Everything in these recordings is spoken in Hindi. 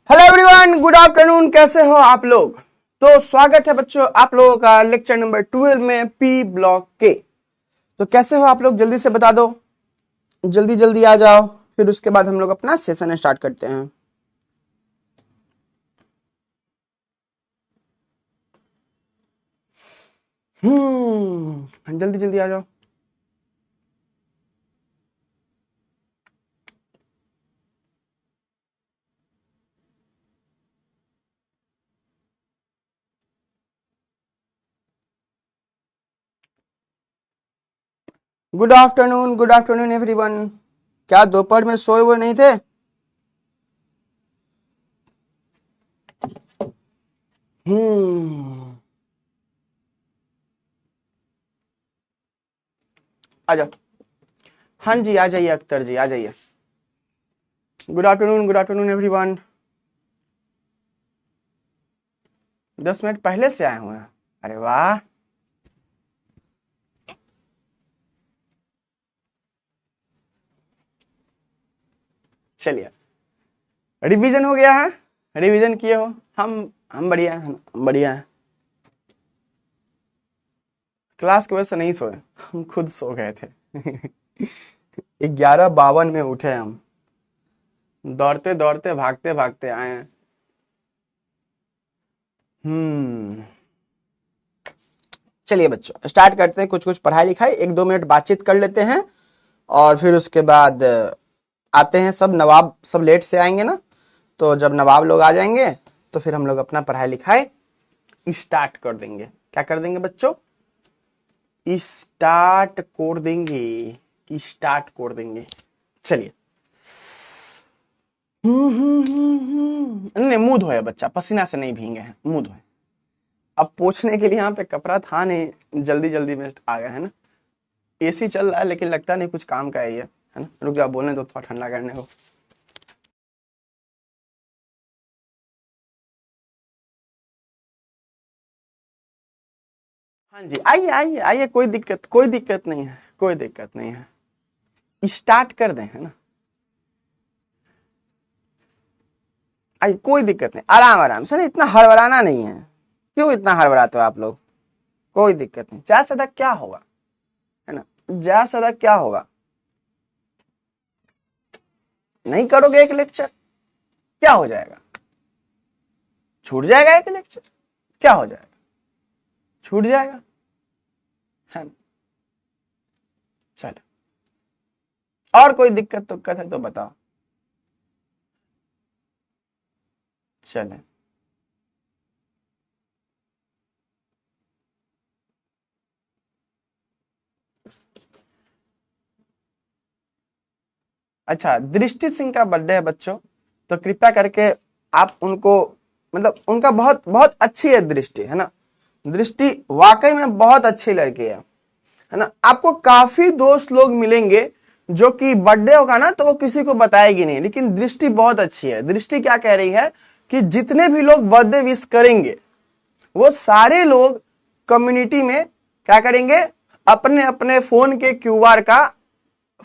Hello everyone, good afternoon. कैसे हो आप लोग? तो स्वागत है बच्चों आप लोगों का लेक्चर नंबर 12 में पी ब्लॉक के। तो कैसे हो आप लोग? जल्दी से बता दो, जल्दी जल्दी आ जाओ, फिर उसके बाद हम लोग अपना सेशन स्टार्ट करते हैं। जल्दी जल्दी आ जाओ। Good afternoon everyone. क्या दोपहर में सोए हुए नहीं थे? आ जाओ। हाँ जी, आ जाइए अख्तर जी, आ जाइए। Good afternoon everyone. 10 मिनट पहले से आए हुए हैं। अरे वाह, चलिए। रिवीजन हो गया है? रिवीजन किए हो? हम बढ़िया हैं, हम बढ़िया हैं। क्लास की वजह से नहीं सोए, हम खुद सो गए थे। 11:52 में उठे हम, दौड़ते दौड़ते भागते भागते आए हैं। चलिए बच्चों, स्टार्ट करते हैं। कुछ कुछ पढ़ाई लिखाई, 1-2 मिनट बातचीत कर लेते हैं और फिर उसके बाद आते हैं। सब नवाब सब लेट से आएंगे ना, तो जब नवाब लोग आ जाएंगे तो फिर हम लोग अपना पढ़ाई लिखाई स्टार्ट कर देंगे। क्या कर देंगे बच्चों? स्टार्ट कर देंगे, स्टार्ट कर देंगे। चलिए। नहीं, मुंह धोया बच्चा, पसीना से नहीं भींगे हैं, मुंह धोए। अब पोछने के लिए यहाँ पे कपड़ा था नहीं, जल्दी जल्दी में आ गया है ना। एसी चल रहा है लेकिन लगता नहीं कुछ काम का है ये, है ना। रुक जाओ, बोलने दो थोड़ा ठंडा करने को। हाँ जी, आइए आइए आइए, कोई दिक्कत नहीं है, कोई दिक्कत नहीं है। स्टार्ट कर दें, है ना। आइए, कोई दिक्कत नहीं, आराम आराम से। इतना हड़बड़ाना नहीं है। क्यों इतना हड़बड़ाते हो आप लोग? कोई दिक्कत नहीं। ज्यादा से ज्यादा क्या होगा, है ना, ज्यादा से ज्यादा क्या होगा? नहीं करोगे एक लेक्चर, क्या हो जाएगा? छूट जाएगा एक लेक्चर, क्या हो जाएगा? छूट जाएगा, है ना। चलो, और कोई दिक्कत है तो बताओ। चले, अच्छा, दृष्टि सिंह का बर्थडे है बच्चों, तो कृपया करके आप उनको, मतलब उनका बहुत बहुत अच्छी है दृष्टि, है ना। दृष्टि वाकई में बहुत अच्छी लड़की है ना। आपको काफी दोस्त लोग मिलेंगे जो कि बर्थडे होगा ना तो वो किसी को बताएगी नहीं, लेकिन दृष्टि बहुत अच्छी है। दृष्टि क्या कह रही है कि जितने भी लोग बर्थडे विश करेंगे वो सारे लोग कम्युनिटी में क्या करेंगे, अपने अपने फोन के क्यूआर का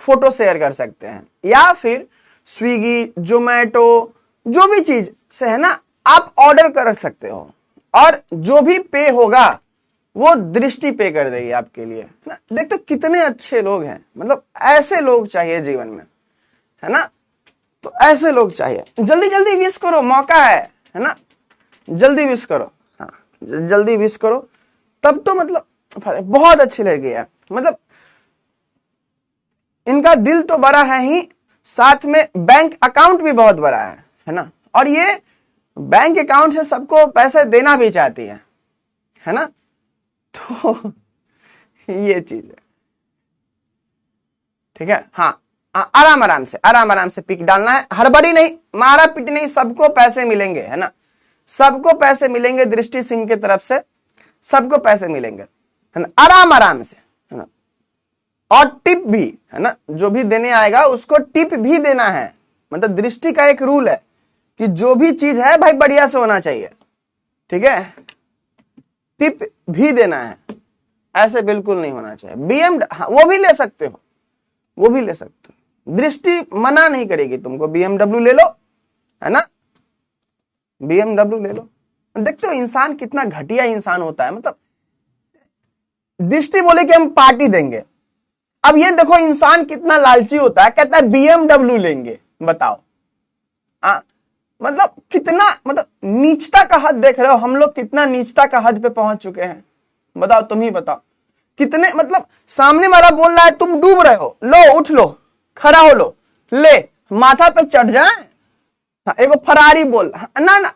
फोटो शेयर कर सकते हैं, या फिर स्विगी जोमेटो जो भी चीज से, है ना, आप ऑर्डर कर सकते हो और जो भी पे होगा वो दृष्टि पे कर देगी आपके लिए, है ना। देख तो कितने अच्छे लोग हैं, मतलब ऐसे लोग चाहिए जीवन में, है ना। तो ऐसे लोग चाहिए। जल्दी जल्दी विश करो, मौका है ना। जल्दी विश करो, हाँ जल्दी विश करो। तब तो मतलब बहुत अच्छी लड़की है, मतलब इनका दिल तो बड़ा है ही, साथ में बैंक अकाउंट भी बहुत बड़ा है ना। और ये बैंक अकाउंट से सबको पैसे देना भी चाहती है ना। तो ये चीज है, ठीक है। हाँ, आराम आराम से पिक डालना है, हड़बड़ी नहीं, मारा पिट नहीं, सबको पैसे मिलेंगे, है ना। सबको पैसे मिलेंगे दृष्टि सिंह की तरफ से, सबको पैसे मिलेंगे, है ना। आराम से, है ना। और टिप भी, है ना, जो भी देने आएगा उसको टिप भी देना है। मतलब दृष्टि का एक रूल है कि जो भी चीज है भाई बढ़िया से होना चाहिए, ठीक है। टिप भी देना है, ऐसे बिल्कुल नहीं होना चाहिए। बीएम, हाँ, वो भी ले सकते हो, वो भी ले सकते हो, दृष्टि मना नहीं करेगी तुमको, BMW ले लो, है ना, BMW ले लो। देखते हो इंसान कितना घटिया इंसान होता है, मतलब दृष्टि बोले कि हम पार्टी देंगे, अब ये देखो इंसान कितना लालची होता है, कहता है BMW लेंगे, बताओ। मतलब कितना, मतलब नीचता का हद देख रहे हो, हम लोग कितना नीचता का हद पे पहुंच चुके हैं, बताओ, तुम ही बताओ कितने, मतलब सामने वाला बोल रहा है तुम डूब रहे हो, लो उठ लो, खड़ा हो लो, ले माथा पे चढ़ जाए। एगो फरारी बोल, ना ना,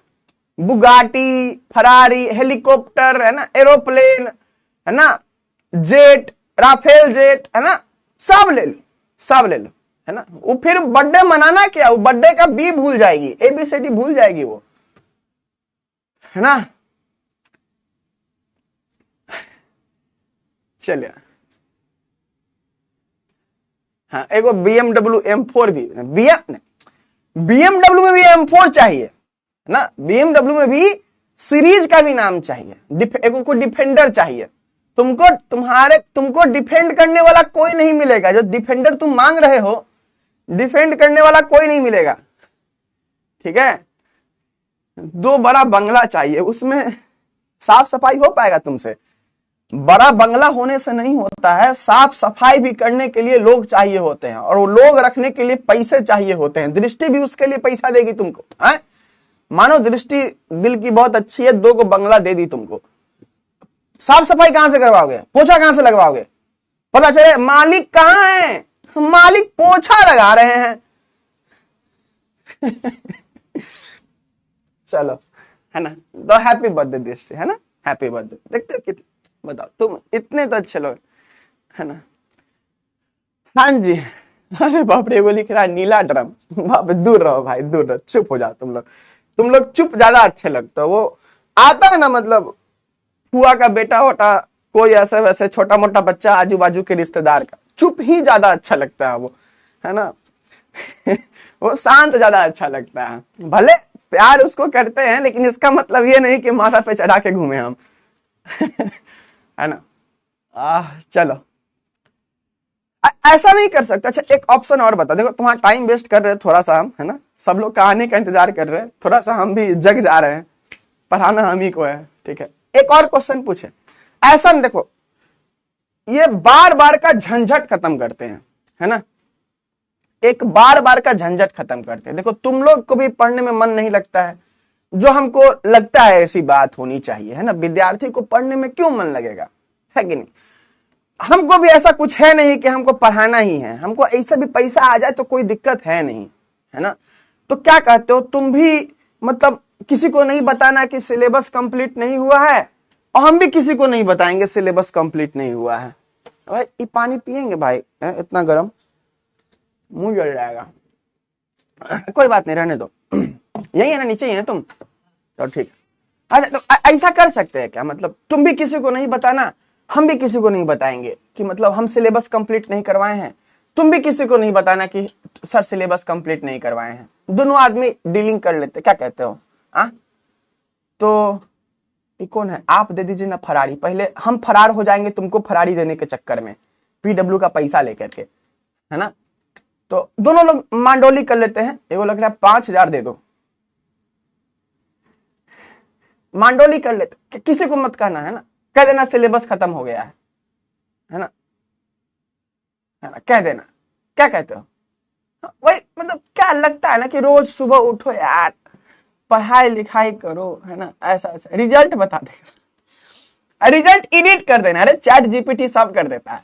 बुगाटी, फरारी, हेलीकॉप्टर, है ना, एरोप्लेन, है ना, जेट, राफेल जेट, है ना, सब ले लो, सब ले लो, है ना। वो फिर बर्थडे मनाना क्या, वो बर्थडे का बी भूल जाएगी, ABCD भूल जाएगी वो, है ना। चलिए, हाँ, एगो BMW M4 भी, BMW में भी M4 चाहिए ना, BMW में भी सीरीज का भी नाम चाहिए, एगो को डिफेंडर चाहिए। तुमको डिफेंड करने वाला कोई नहीं मिलेगा, जो डिफेंडर तुम मांग रहे हो, डिफेंड करने वाला कोई नहीं मिलेगा, ठीक है। 2 बड़ा बंगला चाहिए, उसमें साफ सफाई हो पाएगा तुमसे? बड़ा बंगला होने से नहीं होता है, साफ सफाई भी करने के लिए लोग चाहिए होते हैं, और वो लोग रखने के लिए पैसे चाहिए होते हैं। दृष्टि भी उसके लिए पैसा देगी तुमको, है? मानो दृष्टि दिल की बहुत अच्छी है, 2 को बंगला दे दी तुमको, साफ सफाई कहां से करवाओगे, पोछा कहां से लगवाओगे? पता चले मालिक कहां है, मालिक पोछा लगा रहे हैं। चलो, है ना, तो हैप्पी बर्थडे दृष्टि, है ना, हैप्पी बर्थडे। देखते हो कितने, बताओ तुम इतने तो अच्छे लोग, है ना। हाँ जी, अरे बाप रे, वो लिख रहा है नीला ड्रम, बाप दूर रहो भाई, दूर रहो, चुप हो जाओ तुम लोग चुप ज्यादा अच्छे लगते हो। वो आता है ना, मतलब फुआ का बेटा होता, कोई ऐसे वैसे छोटा मोटा बच्चा आजू बाजू के रिश्तेदार का, चुप ही ज्यादा अच्छा लगता है वो, है ना। वो शांत ज्यादा अच्छा लगता है, भले प्यार उसको करते हैं, लेकिन इसका मतलब ये नहीं कि माथा पे चढ़ा के घूमे हम। है ना। चलो, ऐसा नहीं कर सकते। अच्छा, एक ऑप्शन और बता, देखो तुम्हारा टाइम वेस्ट कर रहे हैं थोड़ा सा हम, है ना, सब लोग का आने का इंतजार कर रहे हैं, थोड़ा सा हम भी जग जा रहे हैं, पढ़ाना हम ही को है, ठीक है। एक और क्वेश्चन पूछे, ऐसा नहीं, देखो ये बार बार का झंझट खत्म करते हैं, है ना, एक बार बार का झंझट खत्म करते हैं। देखो तुम लोग को भी पढ़ने में मन नहीं लगता है, जो हमको लगता है ऐसी बात होनी चाहिए, है ना। विद्यार्थी को पढ़ने में क्यों मन लगेगा, है कि नहीं। हमको भी ऐसा कुछ है नहीं कि हमको पढ़ाना ही है, हमको ऐसा भी पैसा आ जाए तो कोई दिक्कत है नहीं, है ना। तो क्या कहते हो तुम भी, मतलब किसी को नहीं बताना कि सिलेबस कंप्लीट नहीं हुआ है, और हम भी किसी को नहीं बताएंगे सिलेबस कंप्लीट नहीं हुआ है। भाई ये पानी पिएंगे भाई, इतना गर्म, मुंह जल जाएगा। कोई बात नहीं, रहने दो, यही है ना, नीचे ही है तुम, तो ठीक है। अच्छा, तो ऐसा कर सकते हैं क्या, मतलब तुम भी किसी को नहीं बताना, हम भी किसी को नहीं बताएंगे कि मतलब हम सिलेबस कंप्लीट नहीं करवाए हैं, तुम भी किसी को नहीं बताना कि सर सिलेबस कंप्लीट नहीं करवाए हैं, दोनों आदमी डीलिंग कर लेते, क्या कहते हो? तो ये कौन है, आप दे दीजिए ना फरारी, पहले हम फरार हो जाएंगे तुमको फरारी देने के चक्कर में, PW का पैसा लेकर के, है ना। तो दोनों लोग मांडोली कर लेते हैं, एगो लग रहा है 5000 दे दो, मांडोली कर लेते, किसी को मत कहना, है ना, कह देना सिलेबस खत्म हो गया है ना, कह देना। क्या कहते हो? वही, मतलब क्या लगता है ना कि रोज सुबह उठो यार, पढ़ाई लिखाई करो, है ना, ऐसा ऐसा, रिजल्ट बता देगा, रिजल्ट एडिट कर देना, अरे चैट GPT सब कर देता है।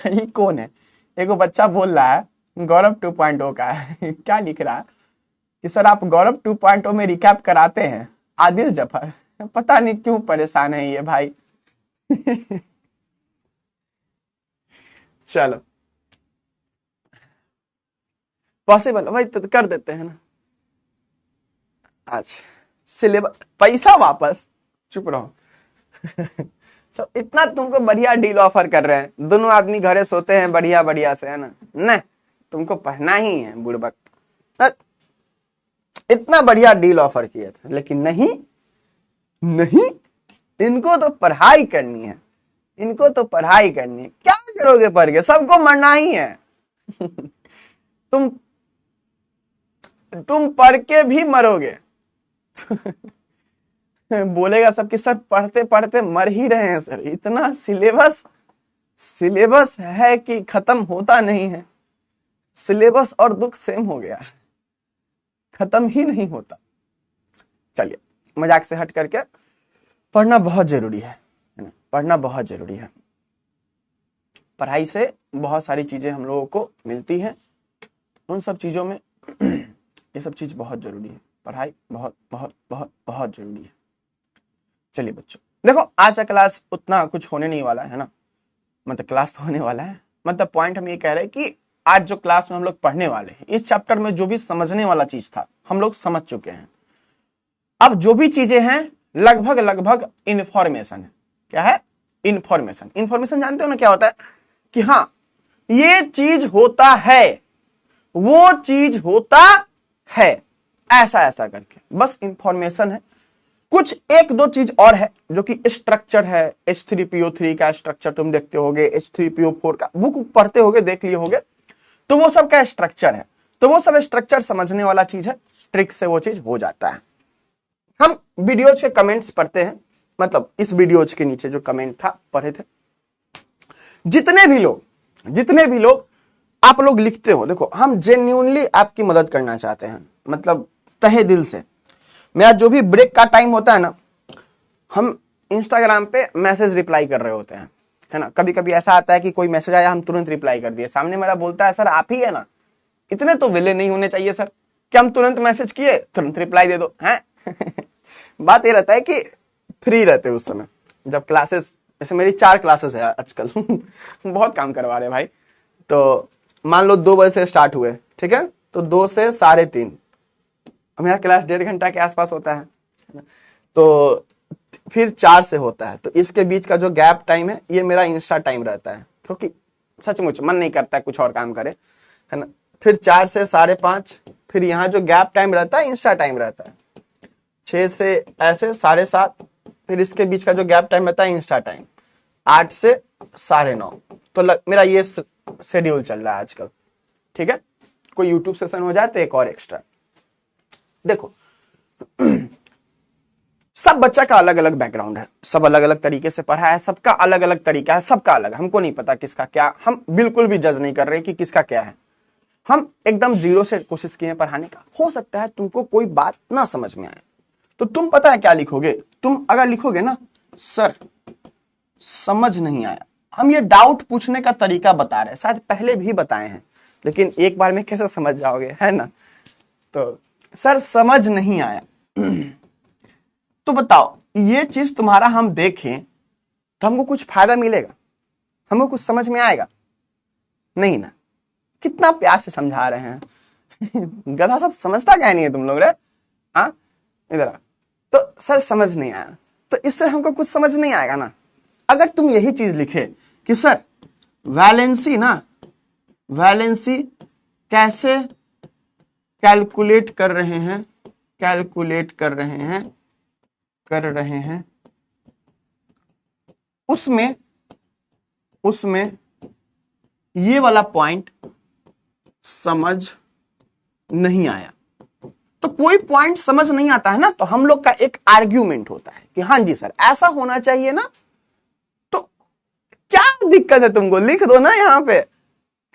ये कौन है, एगो बच्चा बोल रहा है गौरव 2.0 का है। क्या लिख रहा है कि सर आप गौरव 2.0 में रिकैप कराते हैं, आदिल जफर, पता नहीं क्यों परेशान है ये भाई। चलो, पॉसिबल भाई, तो कर देते हैं ना आज सिलेबस, पैसा वापस, चुप रहो। सब इतना तुमको बढ़िया डील ऑफर कर रहे हैं, दोनों आदमी घरे सोते हैं बढ़िया बढ़िया से, है ना, नहीं तुमको पढ़ना ही है बुड़बक, इतना बढ़िया डील ऑफर किया था, लेकिन नहीं नहीं, इनको तो पढ़ाई करनी है, इनको तो पढ़ाई करनी है, क्या करोगे पढ़ के, सबको मरना ही है। तुम पढ़ के भी मरोगे। बोलेगा सब कि सर पढ़ते पढ़ते मर ही रहे हैं सर, इतना सिलेबस है कि खत्म होता नहीं है। सिलेबस और दुख सेम हो गया, खत्म ही नहीं होता। चलिए मजाक से हट करके पढ़ना बहुत जरूरी है ना, पढ़ना बहुत जरूरी है। पढ़ाई से बहुत सारी चीजें हम लोगों को मिलती हैं, उन सब चीजों में ये सब चीज बहुत जरूरी है। पढ़ाई बहुत बहुत बहुत बहुत जरूरी है। चलिए बच्चों देखो, आज का क्लास उतना कुछ होने नहीं वाला है ना, मतलब क्लास तो होने वाला है, मतलब पॉइंट हम ये कह रहे हैं कि आज जो क्लास में हम लोग पढ़ने वाले हैं, इस चैप्टर में जो भी समझने वाला चीज था हम लोग समझ चुके हैं। अब जो भी चीजें हैं लगभग इंफॉर्मेशन है। क्या है? इंफॉर्मेशन जानते हो ना क्या होता है? कि हाँ ये चीज होता है, वो चीज होता है, ऐसा ऐसा करके, बस इंफॉर्मेशन है। कुछ एक दो चीज और है जो कि स्ट्रक्चर है। H3PO3 का स्ट्रक्चर तुम देखते होगे, H3PO4 का बुक पढ़ते होगे, देख लिए होगे, तो वो सब का स्ट्रक्चर है। तो वो सब स्ट्रक्चर समझने वाला चीज है, ट्रिक से वो चीज हो जाता है। हम वीडियोज के कमेंट्स पढ़ते हैं, मतलब इस वीडियोज के नीचे जो कमेंट था पढ़े थे। जितने भी लोग आप लोग लिखते हो, देखो हम जेन्युइनली आपकी मदद करना चाहते हैं, मतलब तहे दिल से। मेरा जो भी ब्रेक का टाइम होता है ना, हम इंस्टाग्राम पे मैसेज रिप्लाई कर रहे होते हैं, है ना। कभी कभी ऐसा आता है कि कोई मैसेज आया, हम तुरंत रिप्लाई कर दिए। सामने मेरा बोलता है सर आप ही है ना, इतने तो विले नहीं होने चाहिए सर, कि हम तुरंत मैसेज किए तुरंत रिप्लाई दे दो हैं। बात ये रहता है कि फ्री रहते उस समय जब क्लासेस, जैसे मेरी 4 क्लासेस है आजकल। बहुत काम करवा रहे भाई। तो मान लो 2 बजे से स्टार्ट हुए, ठीक है, तो 2 से 3:30 मेरा क्लास 1.5 घंटा के आसपास होता है, तो फिर 4 से होता है। तो इसके बीच का जो गैप टाइम है ये मेरा इंस्टा टाइम रहता है, क्योंकि सचमुच मन नहीं करता है कुछ और काम करे, है ना। फिर 4 से 5:30, फिर यहाँ जो गैप टाइम रहता है इंस्टा टाइम रहता है। 6 से ऐसे 7:30, फिर इसके बीच का जो गैप टाइम रहता है इंस्टा टाइम। 8 से 9:30, तो मेरा ये शेड्यूल चल रहा है आजकल, ठीक है। कोई यूट्यूब सेशन हो जाए तो एक और एक्स्ट्रा। देखो सब बच्चा का अलग अलग बैकग्राउंड है, सब अलग अलग तरीके से पढ़ा है, सबका अलग अलग तरीका है, सबका अलग। हमको नहीं पता किसका क्या, हम बिल्कुल भी जज नहीं कर रहे कि किसका क्या है। हम एकदम जीरो से कोशिश किए पढ़ाने का। हो सकता है तुमको कोई बात ना समझ में आए, तो तुम पता है क्या लिखोगे? तुम अगर लिखोगे ना सर समझ नहीं आया, हम ये डाउट पूछने का तरीका बता रहे हैं, शायद पहले भी बताए हैं, लेकिन एक बार में कैसे समझ जाओगे, है ना। तो सर समझ नहीं आया, तो बताओ ये चीज तुम्हारा हम देखें तो हमको कुछ फायदा मिलेगा? हमको कुछ समझ में आएगा? नहीं ना। कितना प्यार से समझा रहे हैं। गधा सब समझता क्या नहीं है तुम लोग रे। हाँ इधर आ। तो सर समझ नहीं आया, तो इससे हमको कुछ समझ नहीं आएगा ना। अगर तुम यही चीज लिखे कि सर वैलेंसी ना, वैलेंसी कैसे कैलकुलेट कर रहे हैं, कैलकुलेट कर रहे हैं, उसमें ये वाला पॉइंट समझ नहीं आया। तो कोई पॉइंट समझ नहीं आता है ना, तो हम लोग का एक आर्ग्यूमेंट होता है कि हाँ जी सर ऐसा होना चाहिए ना। तो क्या दिक्कत है तुमको? लिख दो ना, यहाँ पे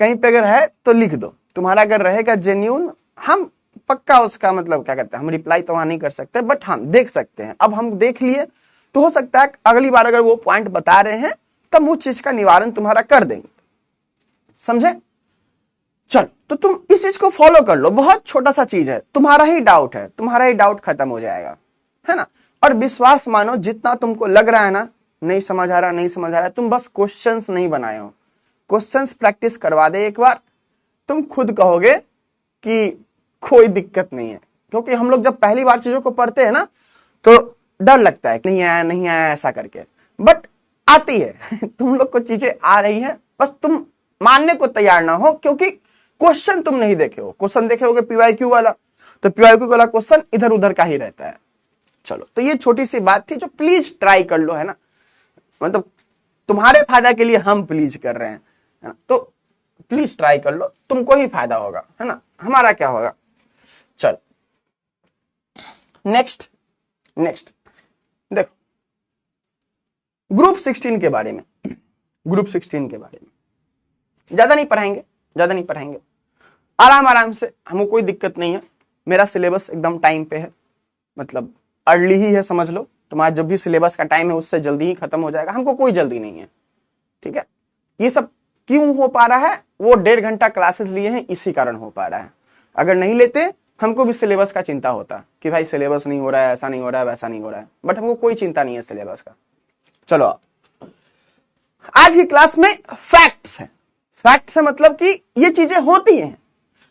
कहीं पे अगर है तो लिख दो। तुम्हारा अगर रहेगा जेन्यून, हम पक्का उसका मतलब क्या कहते हैं, हम रिप्लाई तो वहां नहीं कर सकते, बट हम देख सकते हैं। अब हम देख लिए तो हो सकता है अगली बार अगर वो पॉइंट बता रहे हैं तब उस चीज का निवारण तुम्हारा कर देंगे, समझे। चलो तो तुम इस चीज को फॉलो कर लो, बहुत छोटा सा चीज है, तुम्हारा ही डाउट खत्म हो जाएगा, है ना। और विश्वास मानो, जितना तुमको लग रहा है ना नहीं समझ आ रहा, तुम बस क्वेश्चंस नहीं बनाए हो, क्वेश्चंस प्रैक्टिस करवा दे एक बार, तुम खुद कहोगे कि कोई दिक्कत नहीं है। क्योंकि हम लोग जब पहली बार चीजों को पढ़ते हैं ना तो डर लगता है नहीं आया ऐसा करके, बट आती है। तुम लोग को चीजें आ रही है, बस तुम मानने को तैयार ना हो, क्योंकि क्वेश्चन तुम नहीं देखे हो। क्वेश्चन देखे होगे PYQ वाला, तो PYQ वाला क्वेश्चन इधर उधर का ही रहता है। चलो तो ये छोटी सी बात थी जो प्लीज ट्राई कर लो, है ना, मतलब तुम्हारे फायदा के लिए हम प्लीज कर रहे हैं, है ना। तो प्लीज ट्राई कर लो, तुमको ही फायदा होगा, है ना, हमारा क्या होगा। चलो नेक्स्ट देखो ग्रुप 16 के बारे में। ग्रुप 16 के बारे में ज्यादा नहीं पढ़ाएंगे, आराम से, हमको कोई दिक्कत नहीं है। मेरा सिलेबस एकदम टाइम पे है, मतलब अर्ली ही है, समझ लो। तुम्हारा जब भी सिलेबस का टाइम है उससे जल्दी ही खत्म हो जाएगा, हमको कोई जल्दी नहीं है, ठीक है। ये सब क्यों हो पा रहा है, वो 1.5 घंटा क्लासेस लिए हैं, इसी कारण हो पा रहा है। अगर नहीं लेते हमको भी सिलेबस का चिंता होता कि भाई सिलेबस नहीं हो रहा है, ऐसा नहीं हो रहा है, वैसा नहीं हो रहा है, बट हमको कोई चिंता नहीं है सिलेबस का। चलो आज की क्लास में फैक्ट्स है। फैक्ट्स है मतलब कि ये चीजें होती हैं,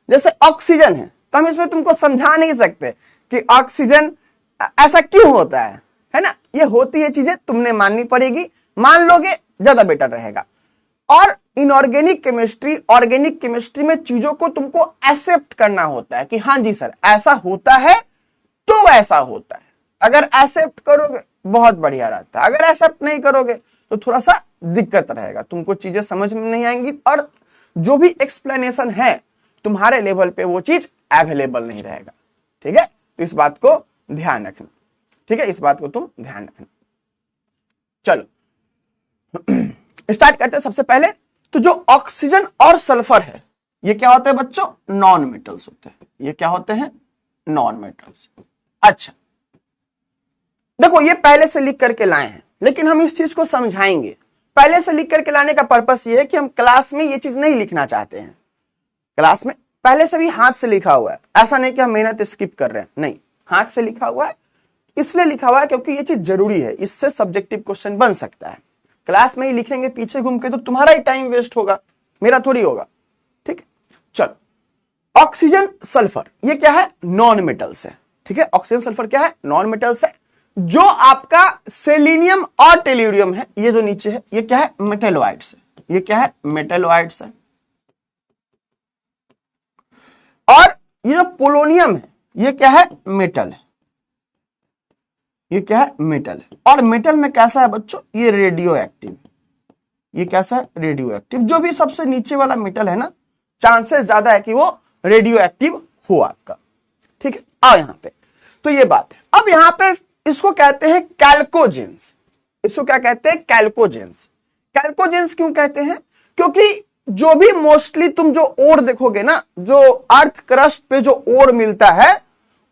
जैसे ऑक्सीजन है, तो हम इसमें तुमको समझा नहीं सकते कि ऑक्सीजन ऐसा क्यों होता है ना। ये होती है चीजें, तुमने माननी पड़ेगी, मान लोगे ज्यादा बेटर रहेगा। और इनऑर्गेनिक केमिस्ट्री, ऑर्गेनिक केमिस्ट्री में चीजों को तुमको एक्सेप्ट करना होता है कि हाँ जी सर ऐसा होता है तो वैसा होता है। अगर एक्सेप्ट करोगे बहुत बढ़िया रहता है, अगर एक्सेप्ट नहीं करोगे तो थोड़ा सा दिक्कत रहेगा, तुमको चीजें समझ में नहीं आएंगी, और जो भी एक्सप्लेनेशन है तुम्हारे लेवल पे वो चीज अवेलेबल नहीं रहेगा, ठीक है। तो इस बात को ध्यान रखना, ठीक है, इस बात को तुम ध्यान रखना। चलो स्टार्ट करते हैं। सबसे पहले तो जो ऑक्सीजन और सल्फर है ये क्या होते हैं बच्चों, नॉन मेटल्स होते हैं। ये क्या होते हैं, नॉन मेटल्स। अच्छा देखो ये पहले से लिख करके लाए हैं, लेकिन हम इस चीज को समझाएंगे। पहले से लिख करके लाने का पर्पस ये है कि हम क्लास में ये चीज नहीं लिखना चाहते हैं। क्लास में पहले से भी हाथ से लिखा हुआ है, ऐसा नहीं कि हम मेहनत स्किप कर रहे हैं, नहीं, हाथ से लिखा हुआ है। इसलिए लिखा हुआ है क्योंकि ये चीज जरूरी है, इससे सब्जेक्टिव क्वेश्चन बन सकता है। क्लास में ही लिखेंगे पीछे घूम के तो तुम्हारा ही टाइम वेस्ट होगा, मेरा थोड़ी होगा, ठीक है। चलो ऑक्सीजन सल्फर ये क्या है, नॉन मेटल्स है, ठीक है। ऑक्सीजन सल्फर क्या है, नॉन मेटल्स है। जो आपका सेलेनियम और टेल्यूरियम है, ये जो नीचे है ये क्या है, मेटेलोइड्स है। ये क्या है, मेटेलोइड्स है। और ये जो पोलोनियम है ये क्या है, मेटल है। ये क्या है, मेटल है। और मेटल में कैसा है बच्चों, ये रेडियो एक्टिव है। ये कैसा है, रेडियो एक्टिव। जो भी सबसे नीचे वाला मेटल है ना, चांसेस ज्यादा है कि वो रेडियो एक्टिव हो आपका, ठीक है। आओ यहां पे, तो ये बात है। अब यहां पे इसको कहते हैं कैल्कोजेंस। इसको क्या कहते हैं, कैल्कोजेंस। कैल्कोजेंस क्यों कहते हैं, क्योंकि जो भी मोस्टली तुम जो ओर देखोगे ना, जो अर्थ क्रस्ट पे जो ओर मिलता है,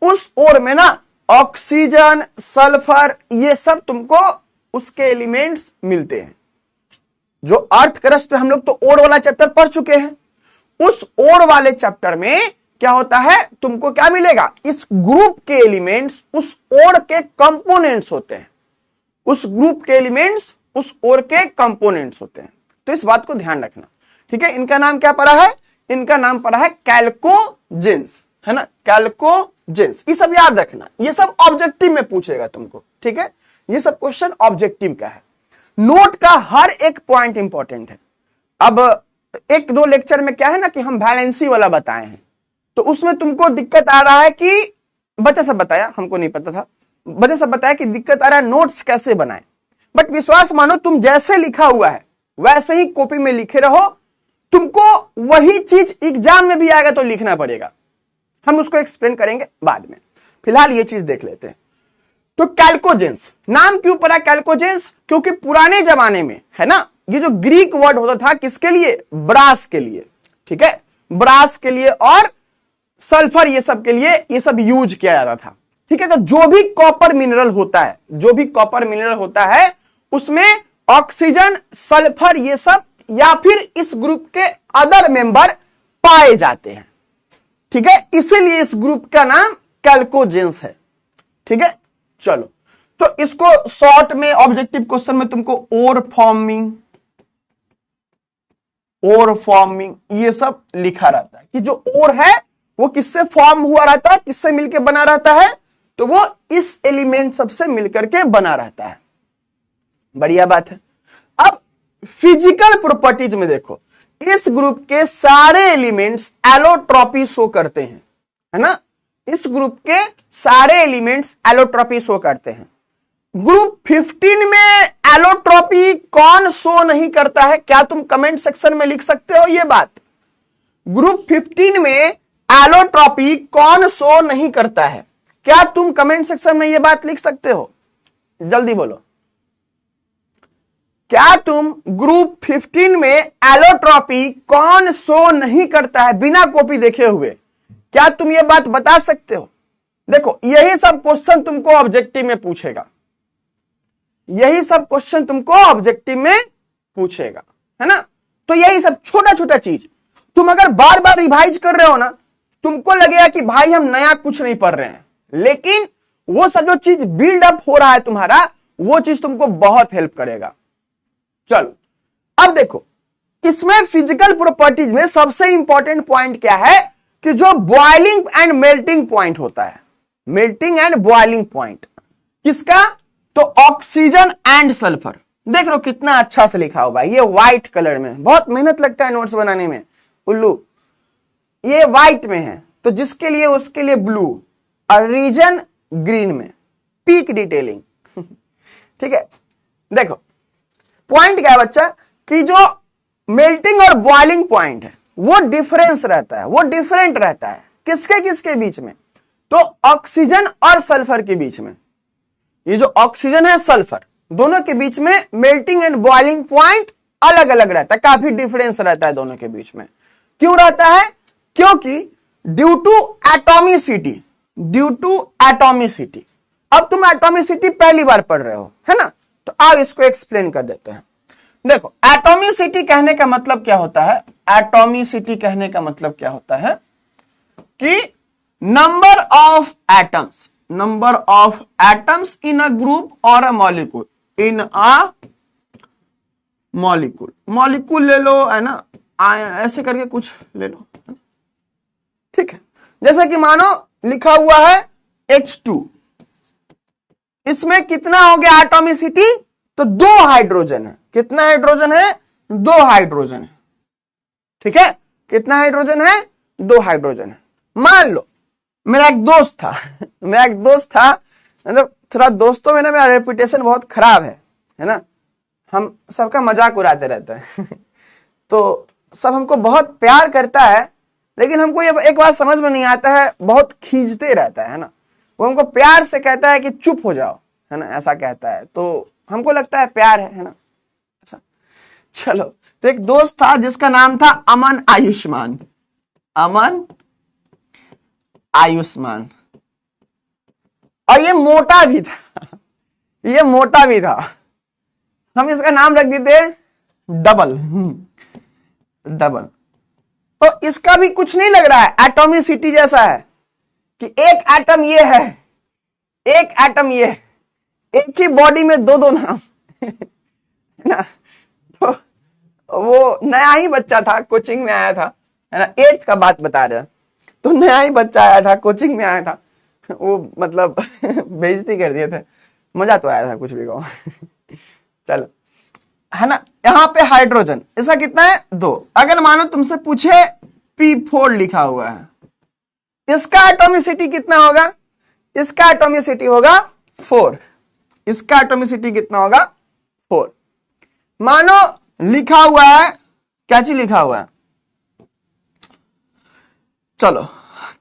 उस ओर में ना ऑक्सीजन सल्फर ये सब तुमको उसके एलिमेंट्स मिलते हैं। जो अर्थ क्रस्ट पे हम लोग तो ओर वाला चैप्टर पढ़ चुके हैं, उस ओर वाले चैप्टर में क्या होता है, तुमको क्या मिलेगा, इस ग्रुप के एलिमेंट्स उस ओर के कंपोनेंट्स होते हैं। उस ग्रुप के एलिमेंट्स उस ओर के कंपोनेंट्स होते हैं। तो इस बात को ध्यान रखना, ठीक है। इनका नाम क्या पड़ा है, इनका नाम पड़ा है कैल्कोजेंस, है ना, कैल्कोजेंस। ये सब याद रखना, ये सब ऑब्जेक्टिव में पूछेगा तुमको, ठीक है। ये सब क्वेश्चन ऑब्जेक्टिव का है। नोट का हर एक पॉइंट इंपॉर्टेंट है। अब एक दो लेक्चर में क्या है ना कि हम वैलेंसी वाला बताए हैं, तो उसमें तुमको दिक्कत आ रहा है कि बच्चा सब बताया, हमको नहीं पता था, बच्चा सब बताया कि दिक्कत आ रहा है नोट्स कैसे बनाए। बट विश्वास मानो, तुम जैसे लिखा हुआ है वैसे ही कॉपी में लिखे रहो, तुमको वही चीज एग्जाम में भी आएगा तो लिखना पड़ेगा। हम उसको एक्सप्लेन करेंगे बाद में, फिलहाल ये चीज देख लेते हैं। तो कैल्कोजेंस नाम क्यों पड़ा कैल्कोजेंस, क्योंकि पुराने जमाने में है ना, ये जो ग्रीक वर्ड होता था किसके लिए, ब्रास के लिए, ठीक है, ब्रास के लिए और सल्फर ये सब के लिए ये सब यूज किया जाता था, ठीक है। तो जो भी कॉपर मिनरल होता है, जो भी कॉपर मिनरल होता है उसमें ऑक्सीजन सल्फर ये सब या फिर इस ग्रुप के अदर मेंबर पाए जाते हैं, ठीक है। इसीलिए इस ग्रुप का नाम कैल्कोजेंस है, ठीक है। चलो तो इसको शॉर्ट में ऑब्जेक्टिव क्वेश्चन में तुमको ओर फॉर्मिंग ये सब लिखा रहता है कि जो ओर है वो किससे फॉर्म हुआ रहता है, किससे मिलकर बना रहता है, तो वो इस एलिमेंट सबसे मिलकर के बना रहता है। बढ़िया बात है। अब फिजिकल प्रॉपर्टीज में देखो, इस ग्रुप के सारे एलिमेंट्स एलोट्रॉपी शो करते हैं, है ना, इस ग्रुप के सारे एलिमेंट्स एलोट्रॉपी शो करते हैं। ग्रुप 15 में एलोट्रॉपी कौन शो नहीं करता है, क्या तुम कमेंट सेक्शन में लिख सकते हो ये बात, ग्रुप 15 में एलोट्रॉपी कौन शो नहीं करता है? क्या तुम कमेंट सेक्शन में ये बात लिख सकते हो? जल्दी बोलो। क्या तुम ग्रुप 15 में एलोट्रॉपी कौन शो नहीं करता है बिना कॉपी देखे हुए? क्या तुम ये बात बता सकते हो? देखो, यही सब क्वेश्चन तुमको ऑब्जेक्टिव में पूछेगा, यही सब क्वेश्चन तुमको ऑब्जेक्टिव में पूछेगा, है ना? तो यही सब छोटा छोटा चीज तुम अगर बार बार रिवाइज कर रहे हो ना, तुमको लगेगा कि भाई हम नया कुछ नहीं पढ़ रहे हैं, लेकिन वो सब जो चीज बिल्ड अप हो रहा है तुम्हारा, वो चीज तुमको बहुत हेल्प करेगा। चलो अब देखो, इसमें फिजिकल प्रॉपर्टीज में सबसे इंपॉर्टेंट पॉइंट क्या है कि जो बॉइलिंग एंड मेल्टिंग पॉइंट होता है, मेल्टिंग एंड बॉइलिंग पॉइंट किसका? तो ऑक्सीजन एंड सल्फर। देख लो कितना अच्छा से लिखा हुआ है, ये व्हाइट कलर में, बहुत मेहनत लगता है नोट्स बनाने में उल्लू। ये व्हाइट में है तो जिसके लिए उसके लिए ब्लू, और रीजन ग्रीन में, पीक डिटेलिंग। ठीक है, देखो पॉइंट क्या है बच्चा कि जो मेल्टिंग और बॉइलिंग पॉइंट है वो डिफरेंस रहता है, वो डिफरेंट रहता है। किसके किसके बीच में? तो ऑक्सीजन और सल्फर के बीच में। ये जो ऑक्सीजन है सल्फर दोनों के बीच में मेल्टिंग एंड बॉइलिंग पॉइंट अलग अलग रहता है, काफी डिफरेंस रहता है दोनों के बीच में। क्यों रहता है? क्योंकि due to atomicity, due to atomicity. अब तुम एटॉमिसिटी पहली बार पढ़ रहे हो, है ना? तो आओ इसको एक्सप्लेन कर देते हैं। देखो, एटॉमिसिटी कहने का मतलब क्या होता है? एटॉमिसिटी कहने का मतलब क्या होता है कि number of atoms, number of atoms in a group और a molecule, in a molecule. Molecule ले लो, है ना, ऐसे करके कुछ ले लो, ठीक है। जैसे कि मानो लिखा हुआ है H2, इसमें कितना हो गया एटॉमिसिटी? तो 2 हाइड्रोजन है। कितना हाइड्रोजन है? 2 हाइड्रोजन है, ठीक है। कितना हाइड्रोजन है? 2 हाइड्रोजन है। मान लो मेरा एक दोस्त था मेरा एक दोस्त था, मतलब थोड़ा दोस्तों में ना मेरा रेपुटेशन बहुत खराब है ना, हम सबका मजाक उड़ाते रहते हैं तो सब हमको बहुत प्यार करता है, लेकिन हमको ये एक बात समझ में नहीं आता है, बहुत खींचते रहता है ना। वो हमको प्यार से कहता है कि चुप हो जाओ, है ना, ऐसा कहता है, तो हमको लगता है प्यार है ना, ऐसा। चलो, तो एक दोस्त था जिसका नाम था अमन आयुष्मान, अमन आयुष्मान, और ये मोटा भी था ये मोटा भी था। हम इसका नाम रख देते डबल, डबल। तो इसका भी कुछ नहीं लग रहा है, एटॉमिसिटी जैसा है कि एक एटम ये है, एक एटम ये है, एक ही बॉडी में 2-2 नाम ना। तो वो नया ही बच्चा था, कोचिंग में आया था, है ना, 8th का बात बता रहे हैं, तो नया ही बच्चा आया था, कोचिंग में आया था, वो मतलब बेइज्जती कर दिए थे, मजा तो आया था, कुछ भी कहो चलो, है ना। यहां पे हाइड्रोजन, इसका कितना है? 2। अगर मानो तुमसे पूछे P4 लिखा हुआ है, इसका एटॉमिसिटी कितना होगा? इसका एटॉमिसिटी होगा 4। इसका एटॉमिसिटी कितना होगा? 4। मानो लिखा हुआ है, क्या चीज लिखा हुआ है? चलो,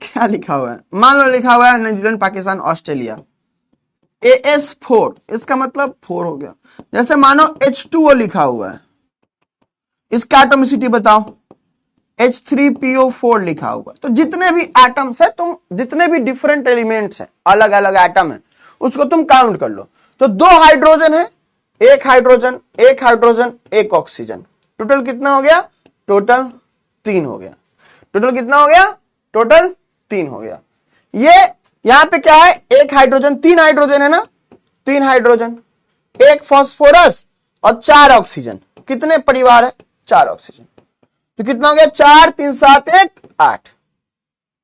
क्या लिखा हुआ है? मान लो लिखा हुआ है न्यूजीलैंड, पाकिस्तान, ऑस्ट्रेलिया, AS4, इसका मतलब 4 हो गया। जैसे मानो H2O लिखा हुआ है, इसका एटॉमिसिटी बताओ। H3PO4 लिखा हुआ है। तो जितने भी एटम्स है, तुम जितने भी डिफरेंट एलिमेंट्स हैं, अलग अलग एटम है, उसको तुम काउंट कर लो। तो 2 हाइड्रोजन है, 1 हाइड्रोजन, 1 हाइड्रोजन, 1 ऑक्सीजन, टोटल कितना हो गया? टोटल 3 हो गया। टोटल कितना हो गया? टोटल 3 हो गया। ये यहां पे क्या है? 1 हाइड्रोजन, 3 हाइड्रोजन है ना, 3 हाइड्रोजन, 1 फास्फोरस और 4 ऑक्सीजन। कितने परिवार है? 4 ऑक्सीजन। तो कितना हो गया? 4 3 7 1 8,